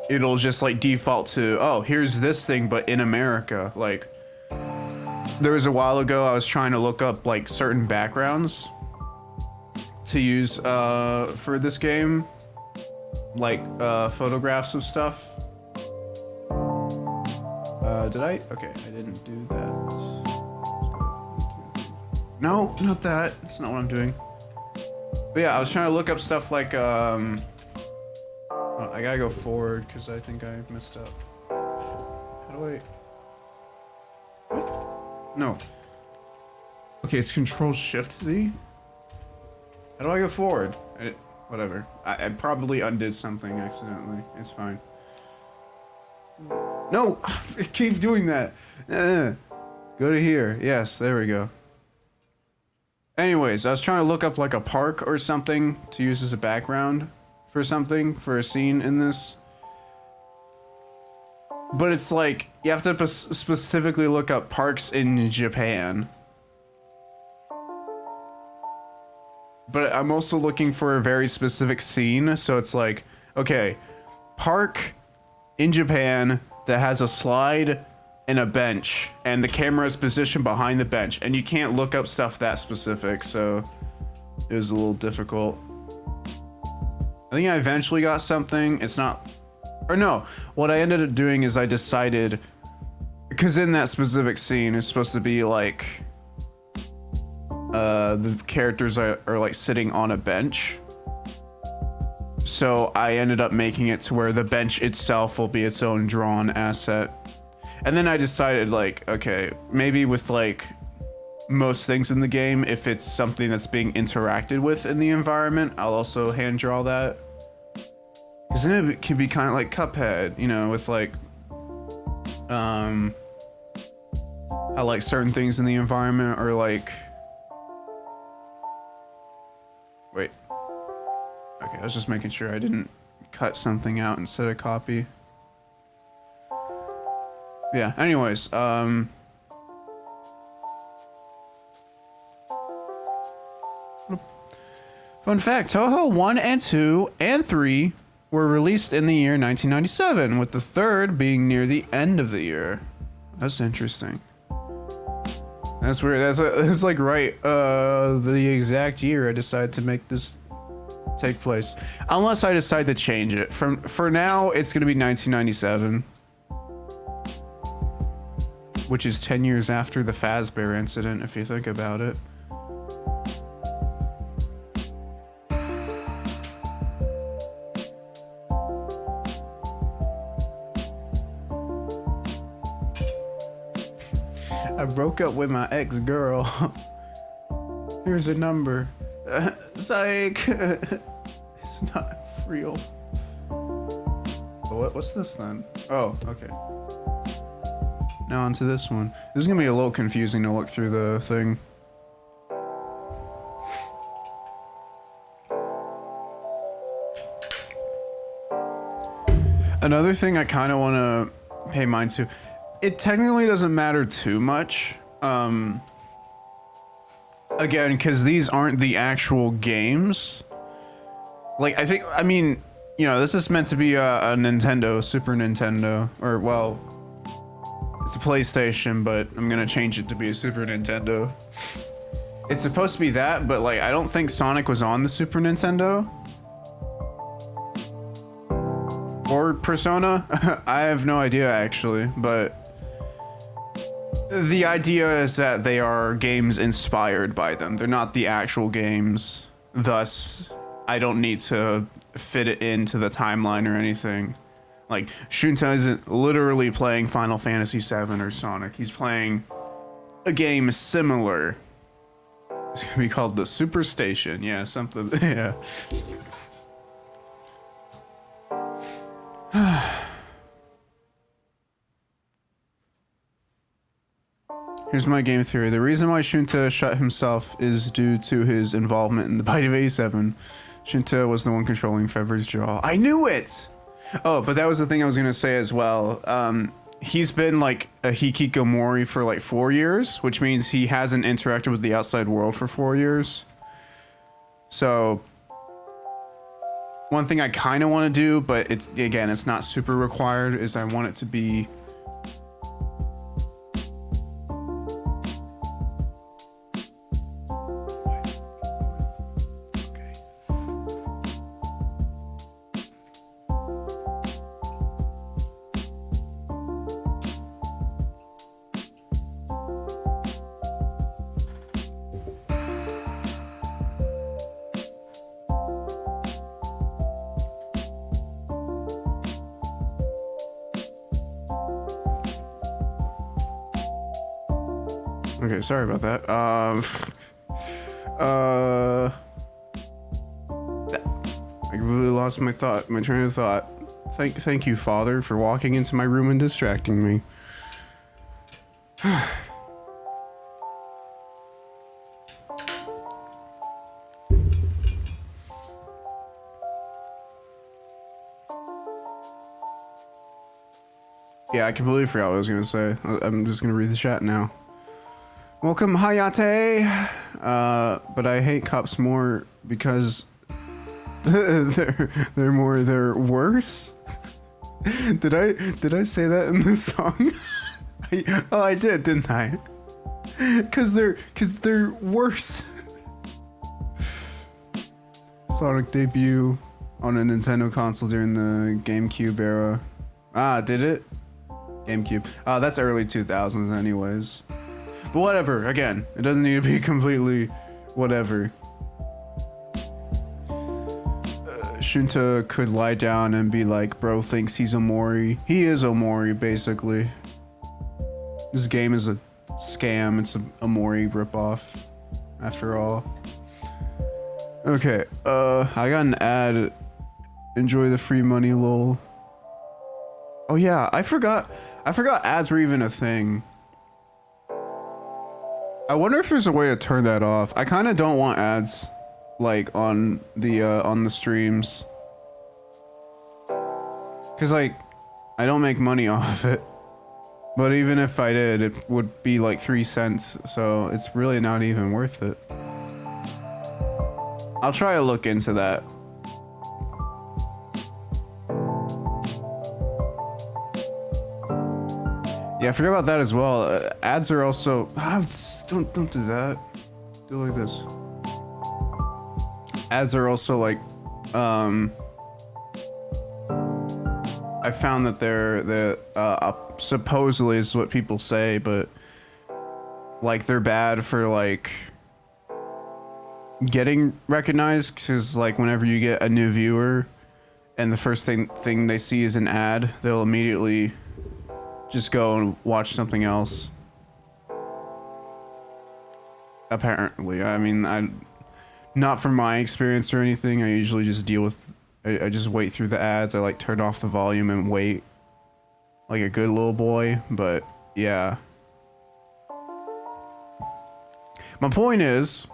Speaker 1: it'll just like default to, oh, here's this thing but in America. Like, there was a while ago I was trying to look up like certain backgrounds to use for this game, like photographs of stuff. Did I? Okay, I didn't do that. No, not that. That's not what I'm doing. But yeah, I was trying to look up stuff like I gotta go forward because I think I messed up. How do I... What? No. Okay, it's Control-Shift-Z? How do I go forward? Whatever. I probably undid something accidentally. It's fine. No! I keep doing that! Go to here. Yes, there we go. Anyways, I was trying to look up like a park or something to use as a background for something, for a scene in this. But it's like, you have to specifically look up parks in Japan. But I'm also looking for a very specific scene, so it's like, okay, park in Japan that has a slide and a bench, and the camera is positioned behind the bench, and you can't look up stuff that specific, so it was a little difficult. I think I eventually got something. It's not, or no, what I ended up doing is I decided, because in that specific scene it's supposed to be like the characters are like sitting on a bench, so I ended up making it to where the bench itself will be its own drawn asset. And then I decided, like, okay, maybe with like most things in the game, if it's something that's being interacted with in the environment, I'll also hand draw that. Because then it can be kind of like Cuphead, you know, with like how like certain things in the environment are like, wait, okay, I was just making sure I didn't cut something out instead of copy. Yeah, anyways, Fun fact, Toho 1 and 2 and 3 were released in the year 1997, with the third being near the end of the year. That's interesting. That's weird. That's like right, the exact year I decided to make this take place. Unless I decide to change it. For now, it's gonna be 1997. Which is 10 years after the Fazbear incident, if you think about it. I broke up with my ex-girl. Here's a number. Psych. It's not real. What's this then? Oh, okay. Now onto this one. This is gonna be a little confusing to look through the thing. Another thing I kind of want to pay mind to, it technically doesn't matter too much. Again, because these aren't the actual games. Like, I mean, you know, this is meant to be a Nintendo, Super Nintendo, or, well, it's a PlayStation, but I'm gonna change it to be a Super Nintendo. It's supposed to be that, but, like, I don't think Sonic was on the Super Nintendo. Or Persona? I have no idea, actually, but the idea is that they are games inspired by them. They're not the actual games. Thus, I don't need to fit it into the timeline or anything. Like, Shunta isn't literally playing Final Fantasy VII or Sonic. He's playing a game similar. It's gonna be called the Super Station. Yeah, something, yeah. Here's my game theory. The reason why Shunta shot himself is due to his involvement in the Bite of 87. Shunta was the one controlling Fever's jaw. I knew it! Oh, but that was the thing I was gonna say as well. He's been like a hikikomori for like 4 years, which means he hasn't interacted with the outside world for 4 years. So, one thing I kind of want to do, but it's not super required, is I want it to be okay, sorry about that. I really lost my train of thought. Thank you, Father, for walking into my room and distracting me. Yeah, I completely forgot what I was gonna say. I'm just gonna read the chat now. Welcome, Hayate. But I hate cops more because they're worse. Did I say that in the song? I did, didn't I? Cause they're worse. Sonic debut on a Nintendo console during the GameCube era. Ah, did it? GameCube. That's early 2000s anyways. But whatever, again, it doesn't need to be completely whatever. Shunta could lie down and be like, bro thinks he's Omori. He is Omori, basically. This game is a scam, it's an Omori ripoff, after all. Okay, I got an ad. Enjoy the free money, lol. Oh yeah, I forgot ads were even a thing. I wonder if there's a way to turn that off. I kind of don't want ads, like, on the streams. Cause like, I don't make money off of it. But even if I did, it would be like 3 cents, so it's really not even worth it. I'll try to look into that. Yeah, I forgot about that as well. Ads are also don't do that. Do it like this. Ads are also like I found that they're supposedly is what people say, but like they're bad for like getting recognized, because like whenever you get a new viewer and the first thing they see is an ad, they'll immediately just go and watch something else. Apparently, I mean, not from my experience or anything. I usually just deal with, I just wait through the ads. I like turn off the volume and wait like a good little boy, but yeah. My point is,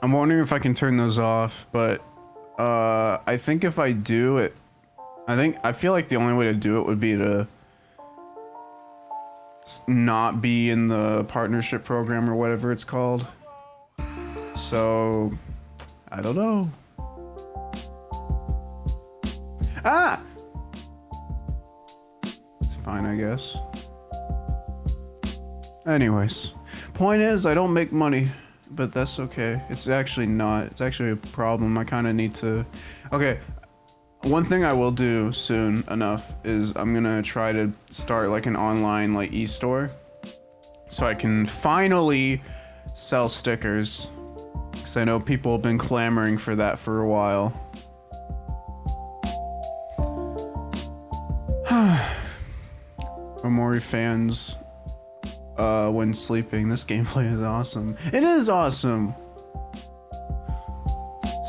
Speaker 1: I'm wondering if I can turn those off, but I think if I do it, I feel like the only way to do it would be to not be in the partnership program or whatever it's called. So, I don't know. Ah! It's fine, I guess. Anyways, point is, I don't make money, but that's okay. It's actually not. It's actually a problem. I kind of need to... Okay, one thing I will do soon enough is I'm gonna try to start like an online like e-store, so I can finally sell stickers, because I know people have been clamoring for that for a while. Omori fans when sleeping. This gameplay is awesome. It is awesome.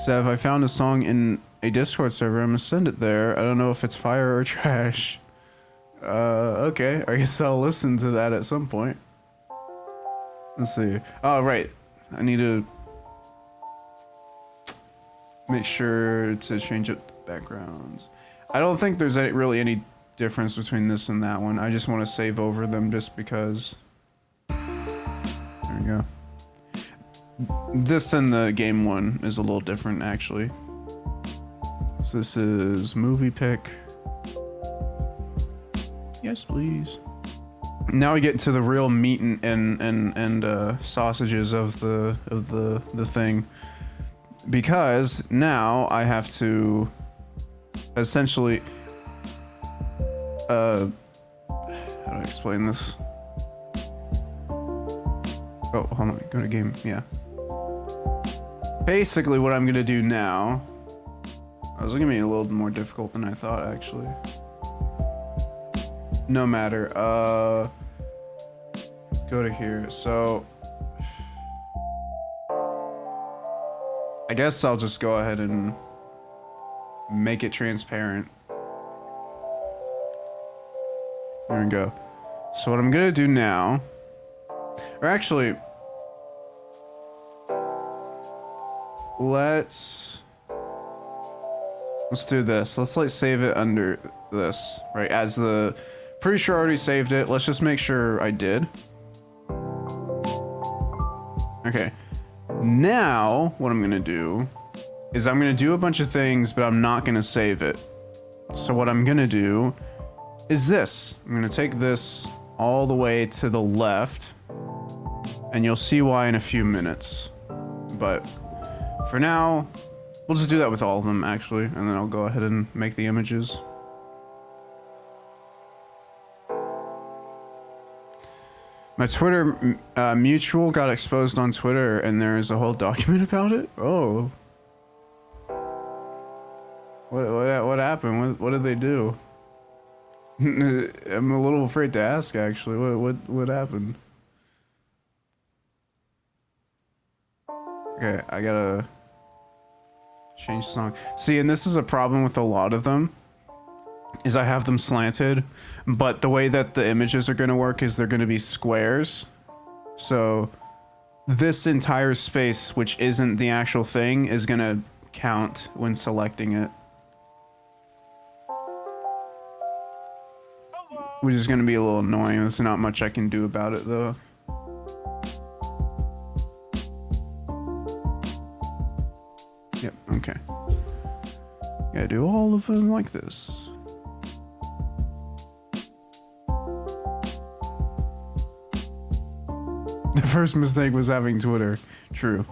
Speaker 1: Sev, I found a song in a Discord server. I'm gonna send it there. I don't know if it's fire or trash. Okay. I guess I'll listen to that at some point. Let's see. Oh, right. I need to make sure to change up the backgrounds. I don't think there's really any difference between this and that one. I just want to save over them just because. There we go. This and the game one is a little different, actually. So this is movie pick. Yes, please. Now we get to the real meat and sausages of the thing, because now I have to essentially how do I explain this? Oh, hold on, go to game. Yeah. Basically, what I'm gonna do now. I was gonna be a little more difficult than I thought, actually. No matter. Go to here. So, I guess I'll just go ahead and make it transparent. There we go. So what I'm gonna do now, or actually, let's do this. Let's like save it under this, right? As the, pretty sure I already saved it. Let's just make sure I did. Okay. Now, what I'm gonna do is I'm gonna do a bunch of things, but I'm not gonna save it. So what I'm gonna do is this. I'm gonna take this all the way to the left, and you'll see why in a few minutes. But for now, we'll just do that with all of them, actually, and then I'll go ahead and make the images. My Twitter mutual got exposed on Twitter, and there is a whole document about it. Oh, what happened? What did they do? I'm a little afraid to ask, actually. What happened? Okay, I gotta change the song. See, and this is a problem with a lot of them, is I have them slanted, but the way that the images are gonna work is they're gonna be squares. So this entire space, which isn't the actual thing, is gonna count when selecting it. Which is gonna be a little annoying. There's not much I can do about it, though. Yep, okay. Gotta do all of them like this. The first mistake was having Twitter. True.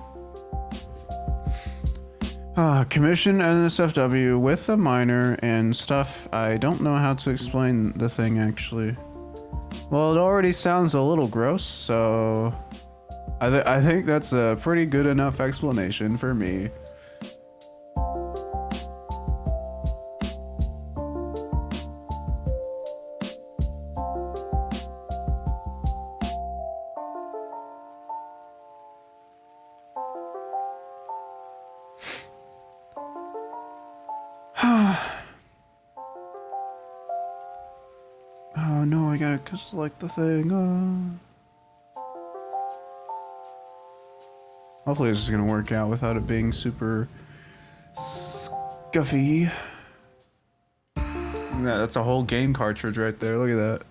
Speaker 1: Commission NSFW with a minor and stuff. I don't know how to explain the thing actually. Well, it already sounds a little gross, so I think that's a pretty good enough explanation for me. Oh no, I gotta select the thing. Hopefully this is gonna work out without it being super scuffy. Yeah, that's a whole game cartridge right there, look at that.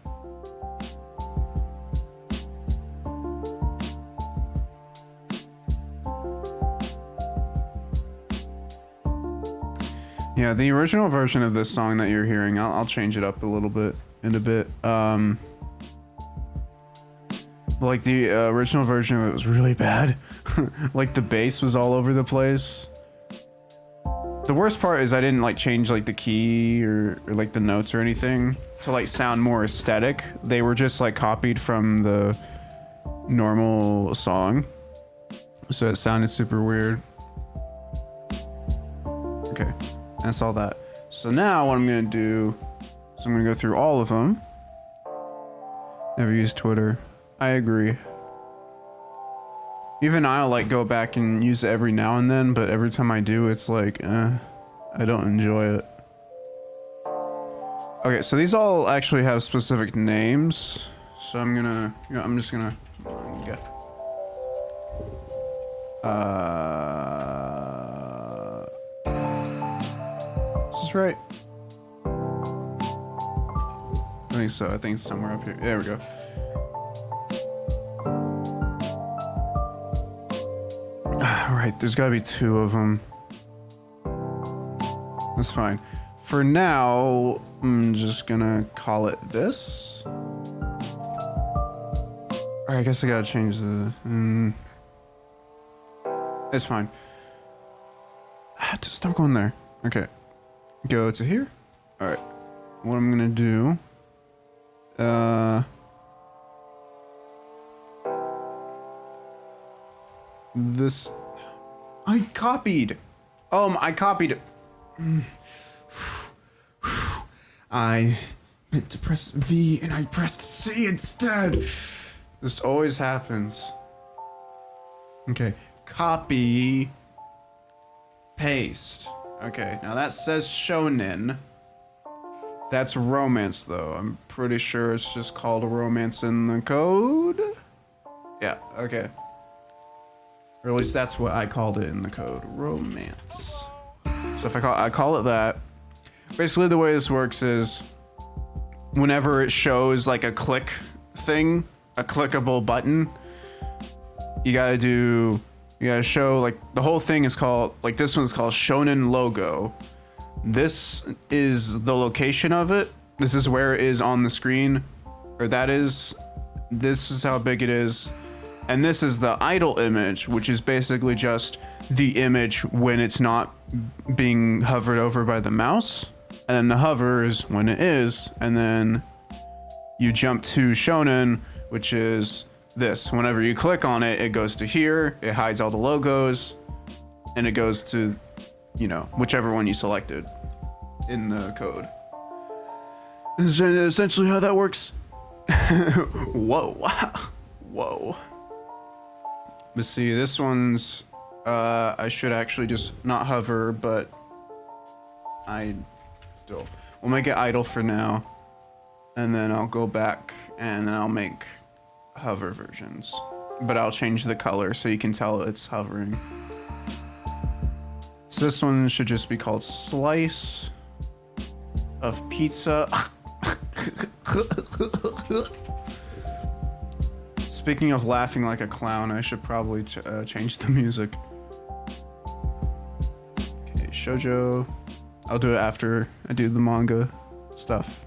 Speaker 1: Yeah, the original version of this song that you're hearing, I'll change it up a little bit in a bit. Like the original version of it was really bad. Like the bass was all over the place. The worst part is I didn't like change like the key or like the notes or anything to like sound more aesthetic. They were just like copied from the normal song. So it sounded super weird. Okay. That's all that. So now what I'm gonna do is I'm gonna go through all of them. Never used Twitter. I agree. Even I'll like go back and use it every now and then, but every time I do, it's like, I don't enjoy it. Okay, so these all actually have specific names. So I'm gonna, I'm just gonna get. Is this right? I think so. I think it's somewhere up here. There we go. Alright, there's gotta be 2 of them. That's fine. For now, I'm just gonna call it this. Alright, I guess I gotta change the... It's fine. Just stop going there. Okay. Go to here. Alright. What I'm gonna do... This... I copied! I copied it. I meant to press V and I pressed C instead. This always happens. Okay. Copy. Paste. Okay, now that says shonen. That's romance though. I'm pretty sure it's just called a romance in the code. Yeah, okay. Or at least that's what I called it in the code. Romance. So if I call it that. Basically the way this works is whenever it shows like a click thing, a clickable button, you gotta show like the whole thing is called, like this one's called Shonen Logo. This is the location of it. This is where it is on the screen, or this is how big it is. And this is the idle image, which is basically just the image when it's not being hovered over by the mouse. And then the hover is when it is. And then you jump to shonen, which is this. Whenever you click on it, it goes to here, it hides all the logos, and it goes to, whichever one you selected in the code. This is essentially how that works. Whoa. Whoa. Let's see, this one's, I should actually just not hover, but we'll make it idle for now. And then I'll go back and then I'll make hover versions. But I'll change the color so you can tell it's hovering. So this one should just be called Slice of Pizza. Speaking of laughing like a clown, I should probably change the music. shoujo. I'll do it after I do the manga stuff.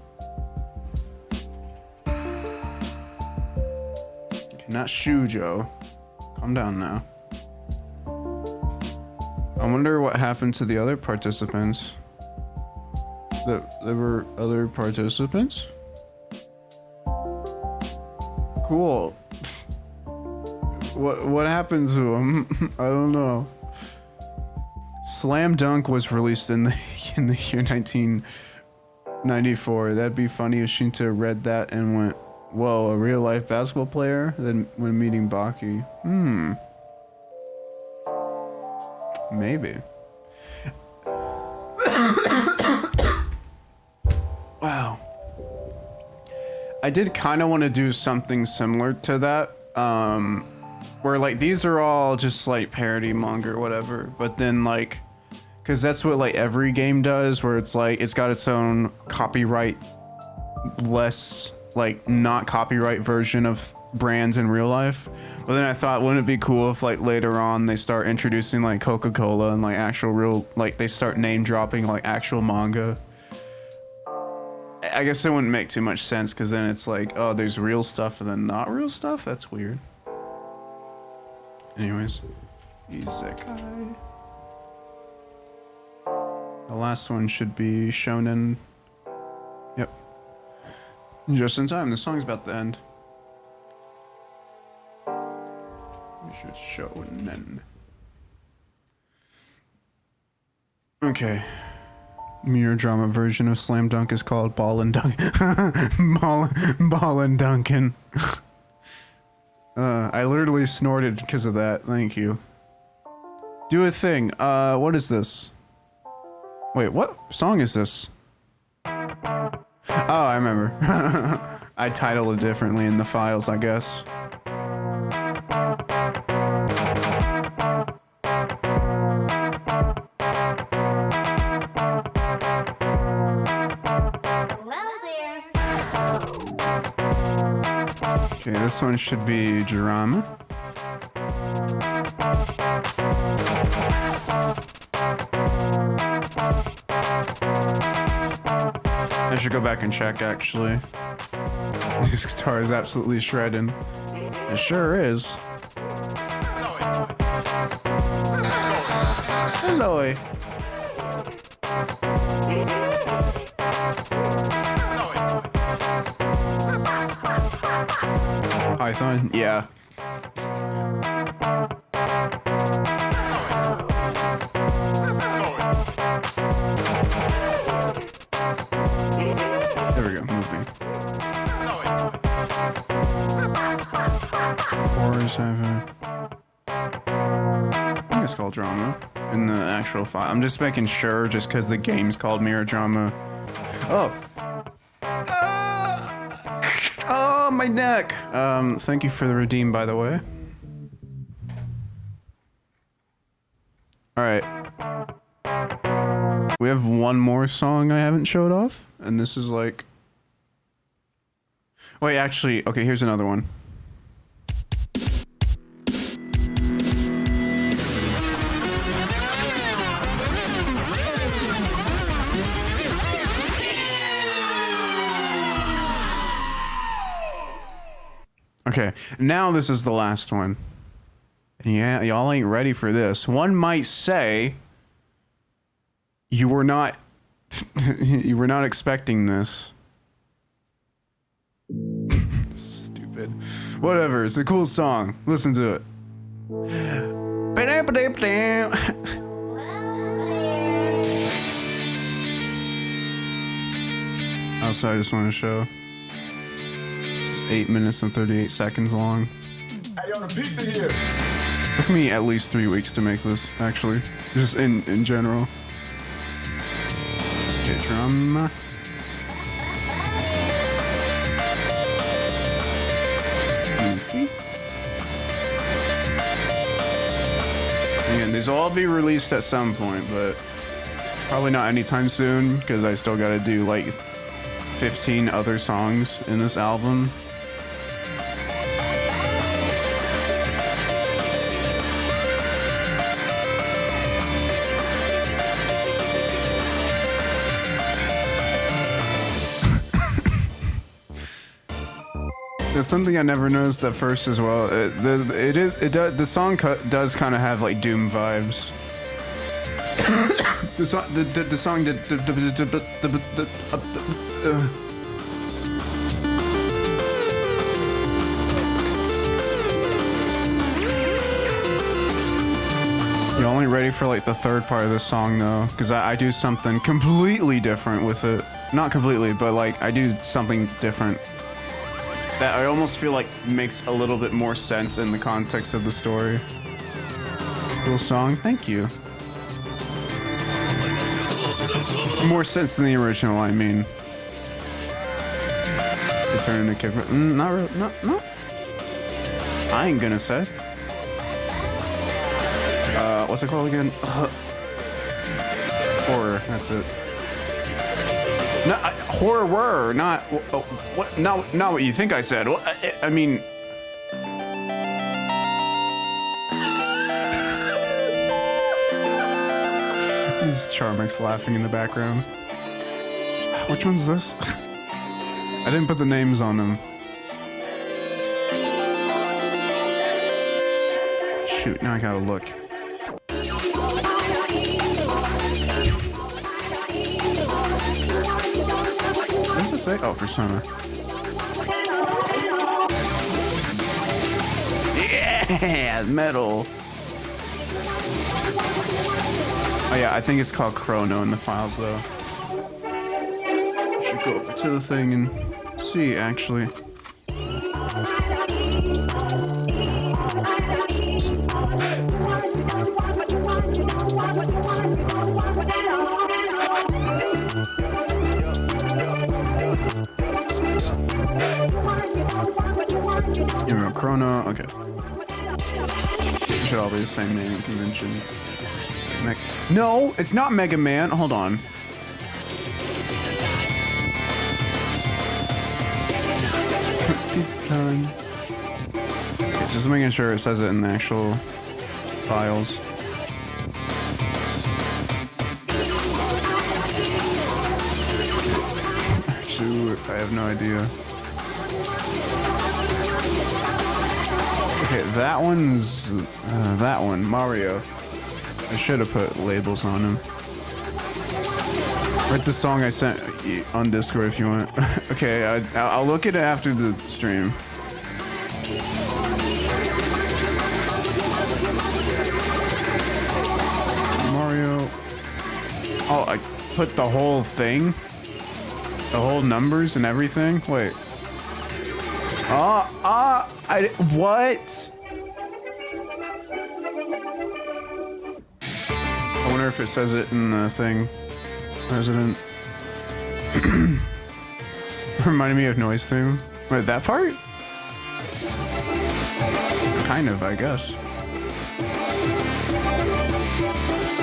Speaker 1: Okay, not shoujo. Calm down now. I wonder what happened to the other participants. There were other participants? Cool. What happened to them? I don't know. Slam Dunk was released in the year 1994. That'd be funny if Shinta read that and went, "Whoa, a real life basketball player?" Then when meeting Baki, maybe. Wow. I did kind of want to do something similar to that, where like these are all just like parody manga or whatever, but then like, because that's what like every game does, where it's like it's got its own copyright less like not copyright version of brands in real life. But then I thought, wouldn't it be cool if like later on they start introducing like Coca-Cola and like actual real, like they start name dropping like actual manga. I guess it wouldn't make too much sense, because then it's like, oh, there's real stuff and then not real stuff. That's weird. Anyways, Isekai. The last one should be Shonen. Yep. Just in time. The song's about to end. We should Shonen. Okay. Mirror drama version of Slam Dunk is called Ball and Dunk. Ball and Dunkin'. I literally snorted because of that. Thank you. Do a thing. What is this? Wait, what song is this? Oh, I remember. I titled it differently in the files, I guess. Okay, this one should be drama. I should go back and check, actually. This guitar is absolutely shredding. It sure is. Hello. Python? Yeah. There we go, moving. Horrors have a... I think it's called drama in the actual file. I'm just making sure, just because the game's called Mirror Drama. Oh! Oh, my neck! Thank you for the redeem, by the way. Alright. We have one more song I haven't showed off, and this is like... Wait, actually, okay, here's another one. Okay, now this is the last one. And yeah, y'all ain't ready for this. One might say you were not you were not expecting this. Stupid. Whatever, it's a cool song. Listen to it. Also, I just want to show. 8 minutes and 38 seconds long.
Speaker 3: Hey, yo, the pizza here.
Speaker 1: Took me at least 3 weeks to make this, actually. Just in general. Okay, drama. Goofy. Again, these will all be released at some point, but probably not anytime soon, because I still gotta do like 15 other songs in this album. There's something I never noticed at first as well. The song does kind of have like Doom vibes. the song did. You're only ready for like the third part of the song though, because I do something completely different with it. Not completely, but like I do something different that I almost feel like makes a little bit more sense in the context of the story. Cool song, thank you. More sense than the original, I mean. Return to kid. Not really. No. I ain't gonna say. What's it called again? Horror. That's it. No, horror. Not what? Not what you think I said. Well, I mean. This is Charmix laughing in the background. Which one's this? I didn't put the names on them. Shoot, now I gotta look. What does it say? Oh, Persona. Yeah, metal. Oh yeah, I think it's called Chrono in the files though. Should go over to the thing and see actually. Here we go, Chrono, okay. Should all be the same naming convention. No, it's not Mega Man. Hold on. It's time. Okay, just making sure it says it in the actual files. Actually, I have no idea. Okay, that one's that one, Mario. I should have put labels on him. Write the song I sent on Discord if you want. Okay, I'll look at it after the stream. Mario. Oh, I put the whole thing? The whole numbers and everything? Wait. What? I wonder if it says it in the thing. Resident. Reminded me of Noise Theme. Wait, that part? Kind of, I guess.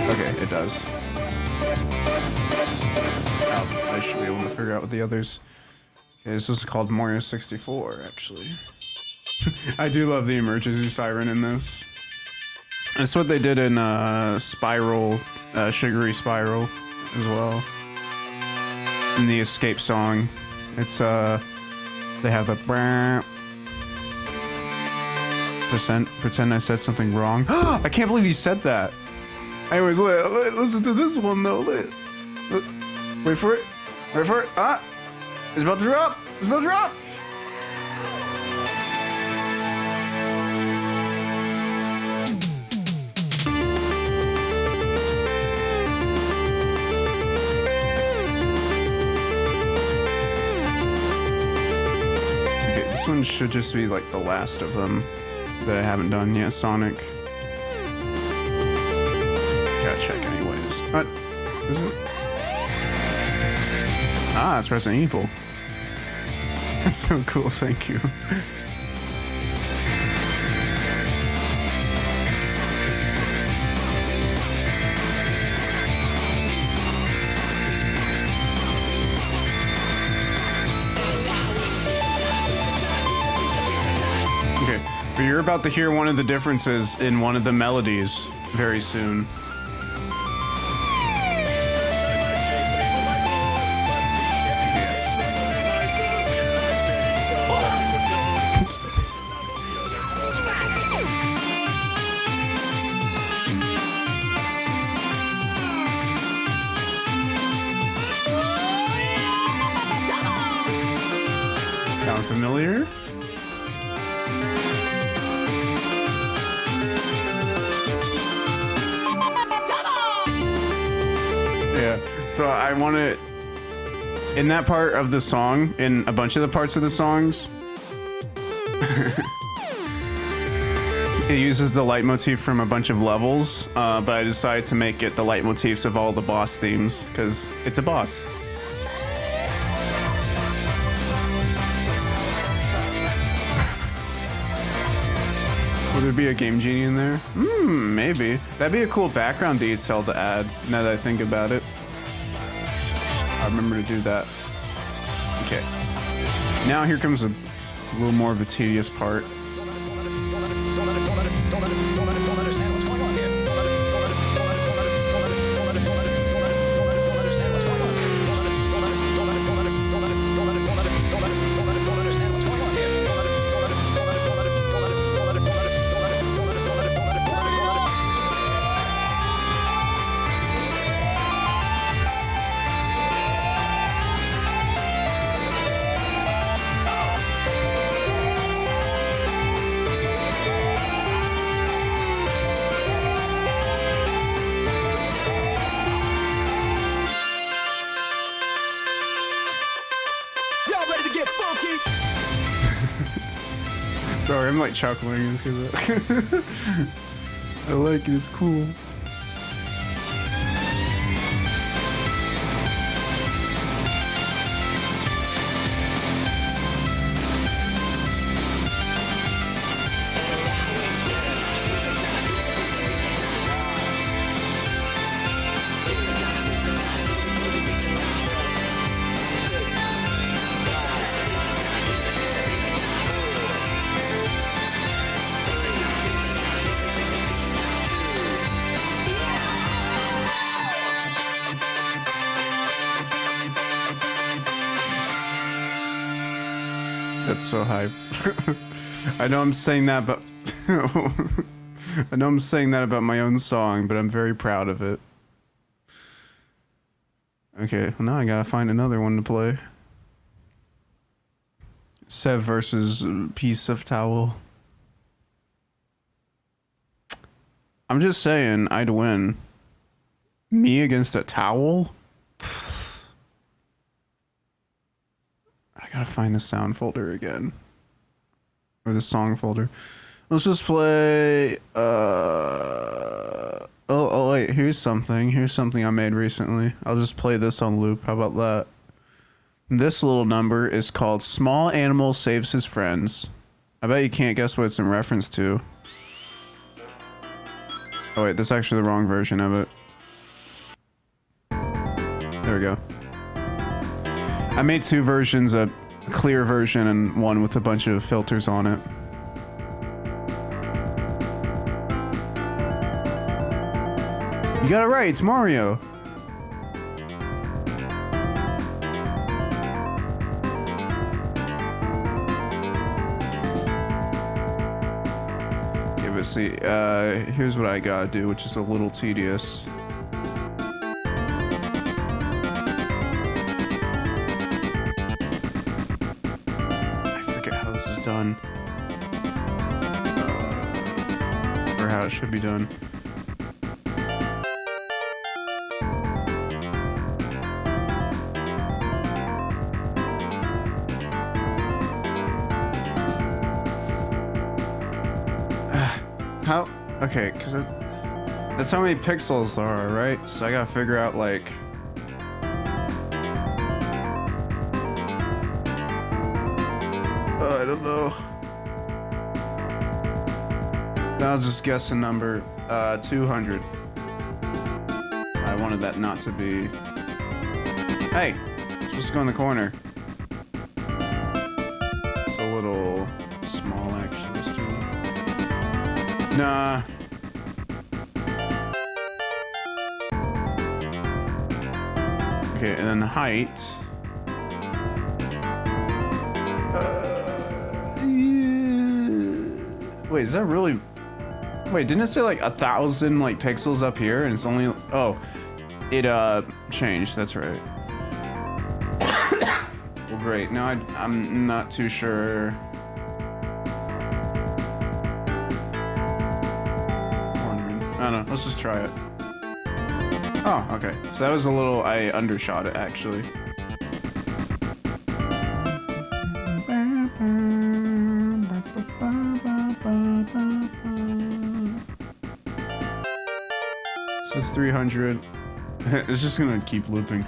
Speaker 1: Okay, it does. Oh, I should be able to figure out what the others. Okay, this is called Mario 64, actually. I do love the emergency siren in this. That's what they did in Spiral, Sugary Spiral, as well. In the escape song, it's they have the pretend I said something wrong. I can't believe you said that. Anyways, listen to this one though. Wait for it. Wait for it. Ah, it's about to drop. It's about to drop. This one should just be like the last of them that I haven't done yet. Sonic. Gotta check anyways. What? Is it? Ah, it's Resident Evil. That's so cool, thank you. But you're about to hear one of the differences in one of the melodies very soon. familiar? Yeah, so I want to, in that part of the song, in a bunch of the parts of the songs, it uses the leitmotif from a bunch of levels, but I decided to make it the leitmotifs of all the boss themes, because it's a boss. Would there be a Game Genie in there? Maybe. That'd be a cool background detail to add, now that I think about it. I remember to do that. Okay. Now here comes a little more of a tedious part. Sorry, I'm like chuckling just because I like it, it's cool. That's so hype. I know I'm saying that, but I know I'm saying that about my own song, but I'm very proud of it. Okay, well now I gotta find another one to play. Sev versus Piece of Towel. I'm just saying, I'd win. Me against a towel? I gotta find the sound folder again. Or the song folder. Let's just play, oh wait, here's something. Here's something I made recently. I'll just play this on loop. How about that? This little number is called Small Animal Saves His Friends. I bet you can't guess what it's in reference to. Oh wait, this is actually the wrong version of it. There we go. I made two versions, a clear version and one with a bunch of filters on it. You got it right, it's Mario. Yeah, but see, here's what I gotta do, which is a little tedious. Done. Or how it should be done. How? Okay, because that's how many pixels there are, right? So I gotta figure out, like... I don't know. I'll just guess a number. 200. I wanted that not to be... Hey! It's supposed to go in the corner. It's a little small, actually. Let's do it. Nah. Okay, and then height. Wait, is that really... Wait, didn't it say like 1,000 like pixels up here and it's only... Oh, it changed, that's right. Well, great. Now I'm not too sure. I don't know. Let's just try it. Oh, okay. So that was a little... I undershot it, actually. So it's 300. It's just gonna keep looping.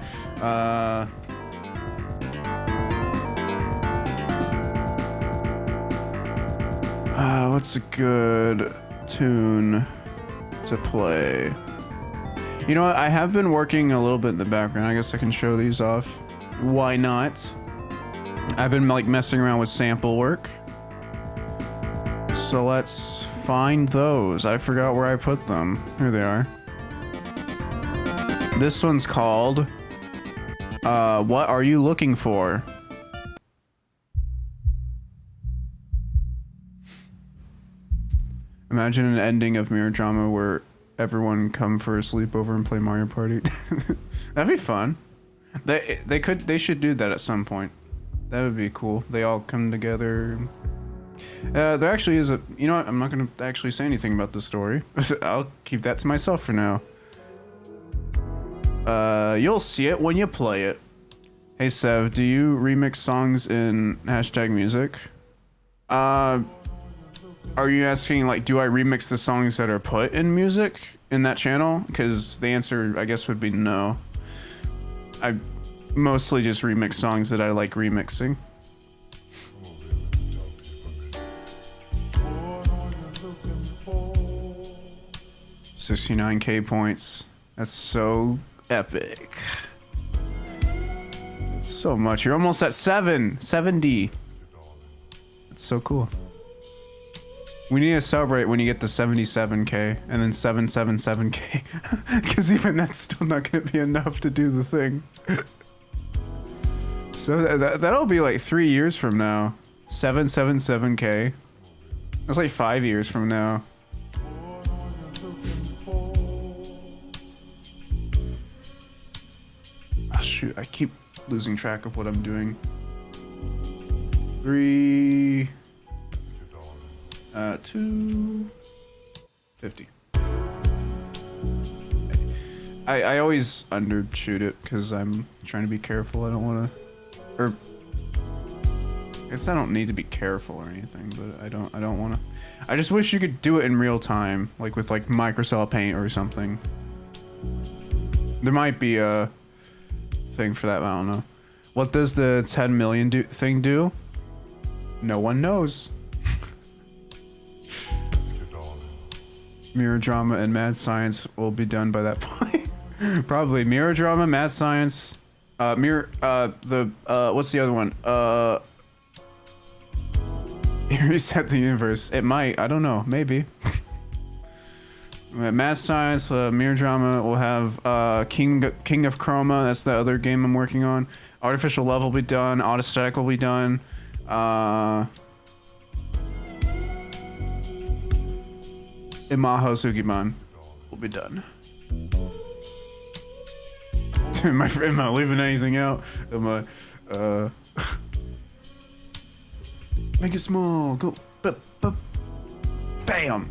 Speaker 1: What's a good tune to play? You know what? I have been working a little bit in the background. I guess I can show these off. Why not? I've been like messing around with sample work. So let's find those. I forgot where I put them. Here they are. This one's called What Are You Looking For? Imagine an ending of Mirror Drama where everyone come for a sleepover and play Mario Party. That'd be fun. They should do that at some point. That would be cool. They all come together. There actually is a... You know what? I'm not gonna actually say anything about this story. I'll keep that to myself for now. You'll see it when you play it. Hey Sev, do you remix songs in #music? Are you asking, like, do I remix the songs that are put in music in that channel? Because the answer, I guess, would be no. I mostly just remix songs that I like remixing. 69k points. That's so epic. That's so much. You're almost at 70. That's so cool. We need to celebrate when you get to 77k and then 777k, because even that's still not going to be enough to do the thing. So that'll be like 3 years from now. 777k. That's like 5 years from now. Oh shoot, I keep losing track of what I'm doing. 250. I always undershoot it because I'm trying to be careful. I don't want to, or I guess I don't need to be careful or anything, but I don't want to. I just wish you could do it in real time, like with like Microsoft Paint or something. There might be a thing for that, but I don't know. What does the 10 million thing do? No one knows. Mirror Drama and Mad Science will be done by that point. Probably Mirror Drama, Mad Science, what's the other one? Reset the Universe. It might, I don't know, maybe. Mad Science, Mirror Drama will have King of Chroma, that's the other game I'm working on. Artificial Love will be done, Autostatic will be done. Imaho Sugiban will be done. Am I leaving anything out? Am I, make it small, go, bam!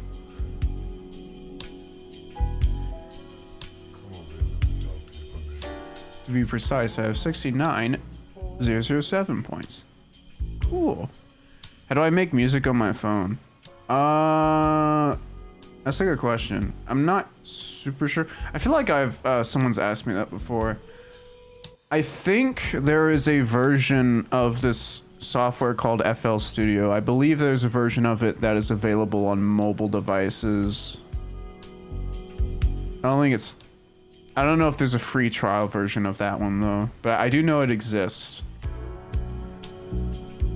Speaker 1: To be precise, I have 69,007 points. Cool. How do I make music on my phone? That's a good question. I'm not super sure. I feel like someone's asked me that before. I think there is a version of this software called FL Studio. I believe there's a version of it that is available on mobile devices. I don't know if there's a free trial version of that one though, but I do know it exists.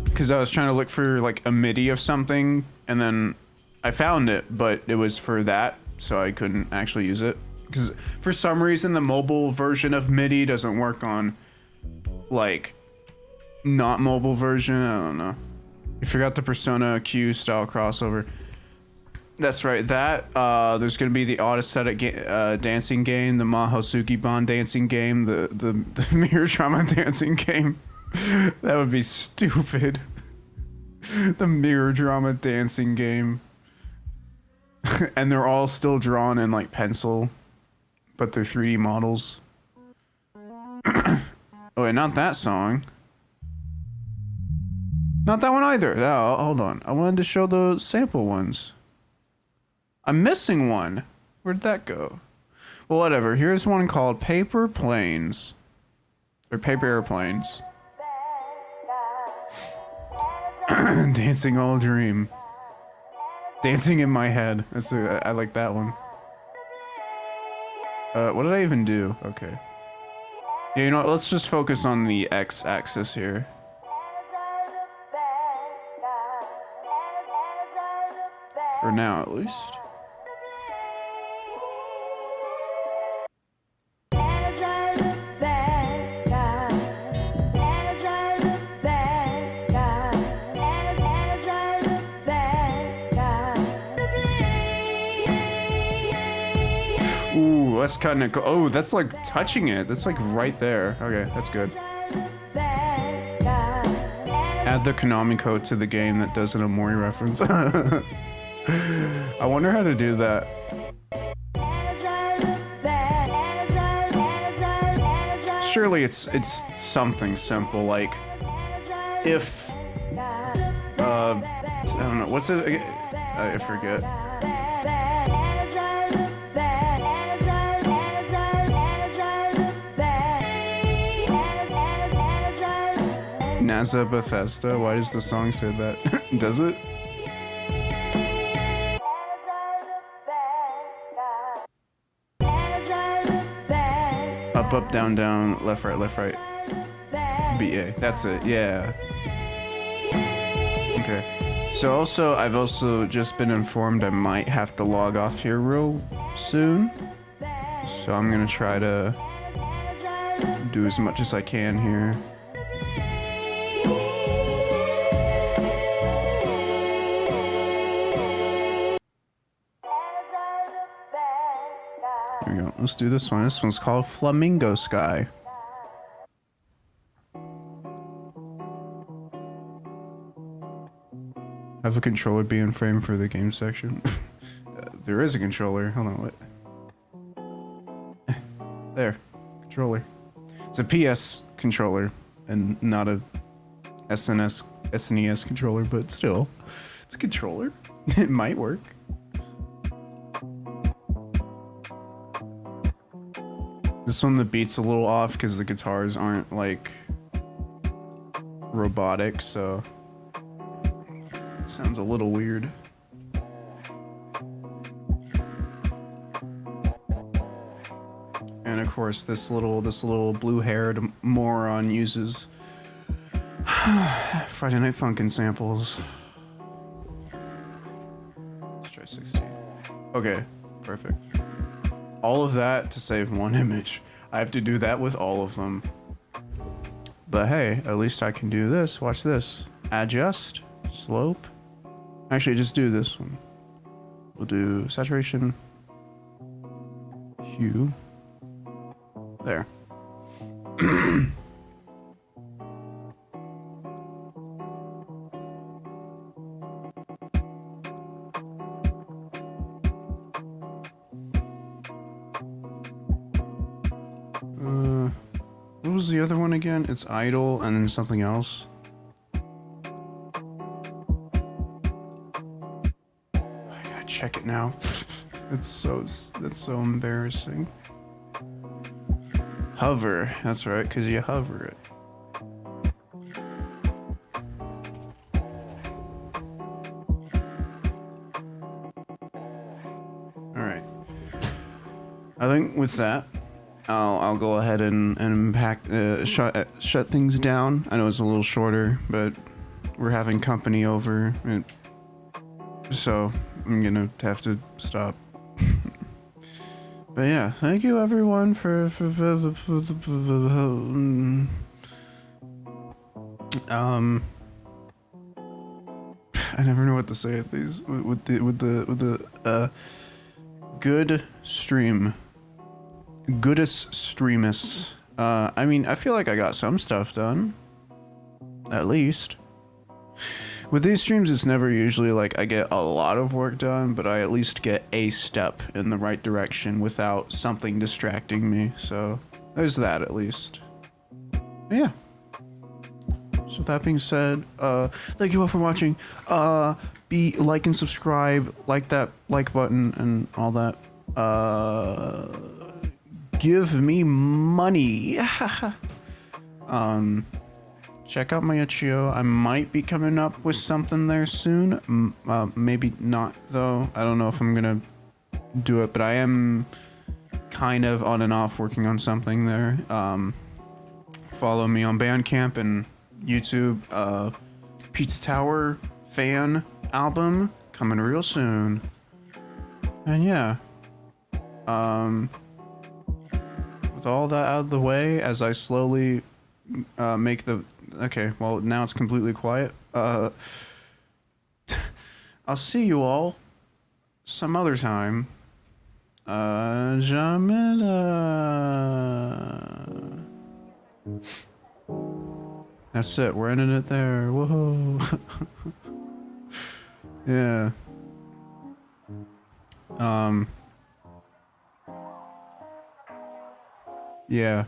Speaker 1: Because I was trying to look for like a MIDI of something, and then I found it, but it was for that, so I couldn't actually use it. Because for some reason, the mobile version of MIDI doesn't work on, like, not mobile version. I don't know. You forgot the Persona Q style crossover. That's right. That there's gonna be the Autostatic dancing game, the Maho Sugiban dancing game, the Mirror Drama dancing game. That would be stupid. The mirror drama dancing game. And they're all still drawn in like pencil, but they're 3D models. Oh wait, not that song. Not that one either. Oh, hold on. I wanted to show the sample ones. I'm missing one. Where'd that go? Well, whatever. Here's one called Paper Planes. Or Paper Airplanes. Dancing All Dream. Dancing in My Head. I like that one. What did I even do? Okay. Yeah, you know what? Let's just focus on the x-axis here. For now, at least. Ooh, that's kind of cool. Oh, that's like touching it. That's like right there. Okay, that's good. Add the Konami code to the game that does an Amori reference. I wonder how to do that. Surely it's something simple, like if I don't know, what's it? I forget. NASA Bethesda? Why does the song say that? Does it? Up, up, down, down, left, right, BA. That's it, yeah. Okay. So also, I've also just been informed I might have to log off here real soon. So I'm gonna try to do as much as I can here. Here we go. Let's do this one. This one's called Flamingo Sky. Have a controller be in frame for the game section. There is a controller. Hold on, what? There. Controller. It's a PS controller and not a SNES controller, but still. It's a controller. It might work. This one, the beat's a little off because the guitars aren't like robotic, so it sounds a little weird. And of course, this little blue-haired moron uses Friday Night Funkin' samples. Let's try 16. Okay, perfect. All of that to save one image. I have to do that with all of them. But hey, at least I can do this. Watch this. Adjust, slope. Actually, just do this one. We'll do saturation, hue. There. What was the other one again? It's idle and then something else. I gotta check it now. That's so embarrassing. Hover, that's right, because you hover it. Alright. I think with that, I'll go ahead and shut things down. I know it's a little shorter, but we're having company over, so I'm gonna have to stop. But yeah, thank you everyone for I never know what to say at these with the good stream. Goodest streamus. I mean, I feel like I got some stuff done. At least. With these streams, it's never usually like I get a lot of work done, but I at least get a step in the right direction without something distracting me. So there's that at least. Yeah. So that being said, thank you all for watching. Be like and subscribe, like that like button and all that. Give me money. Check out my itch.io. I might be coming up with something there soon. Maybe not though. I don't know if I'm gonna do it, but I am kind of on and off working on something there. Follow me on Bandcamp and YouTube. Pizza Tower fan album coming real soon. And yeah. With all that out of the way, as I slowly make the... Okay, well, now it's completely quiet. I'll see you all some other time. Jamila. That's it, we're ending it there. Whoa. Yeah. Yeah.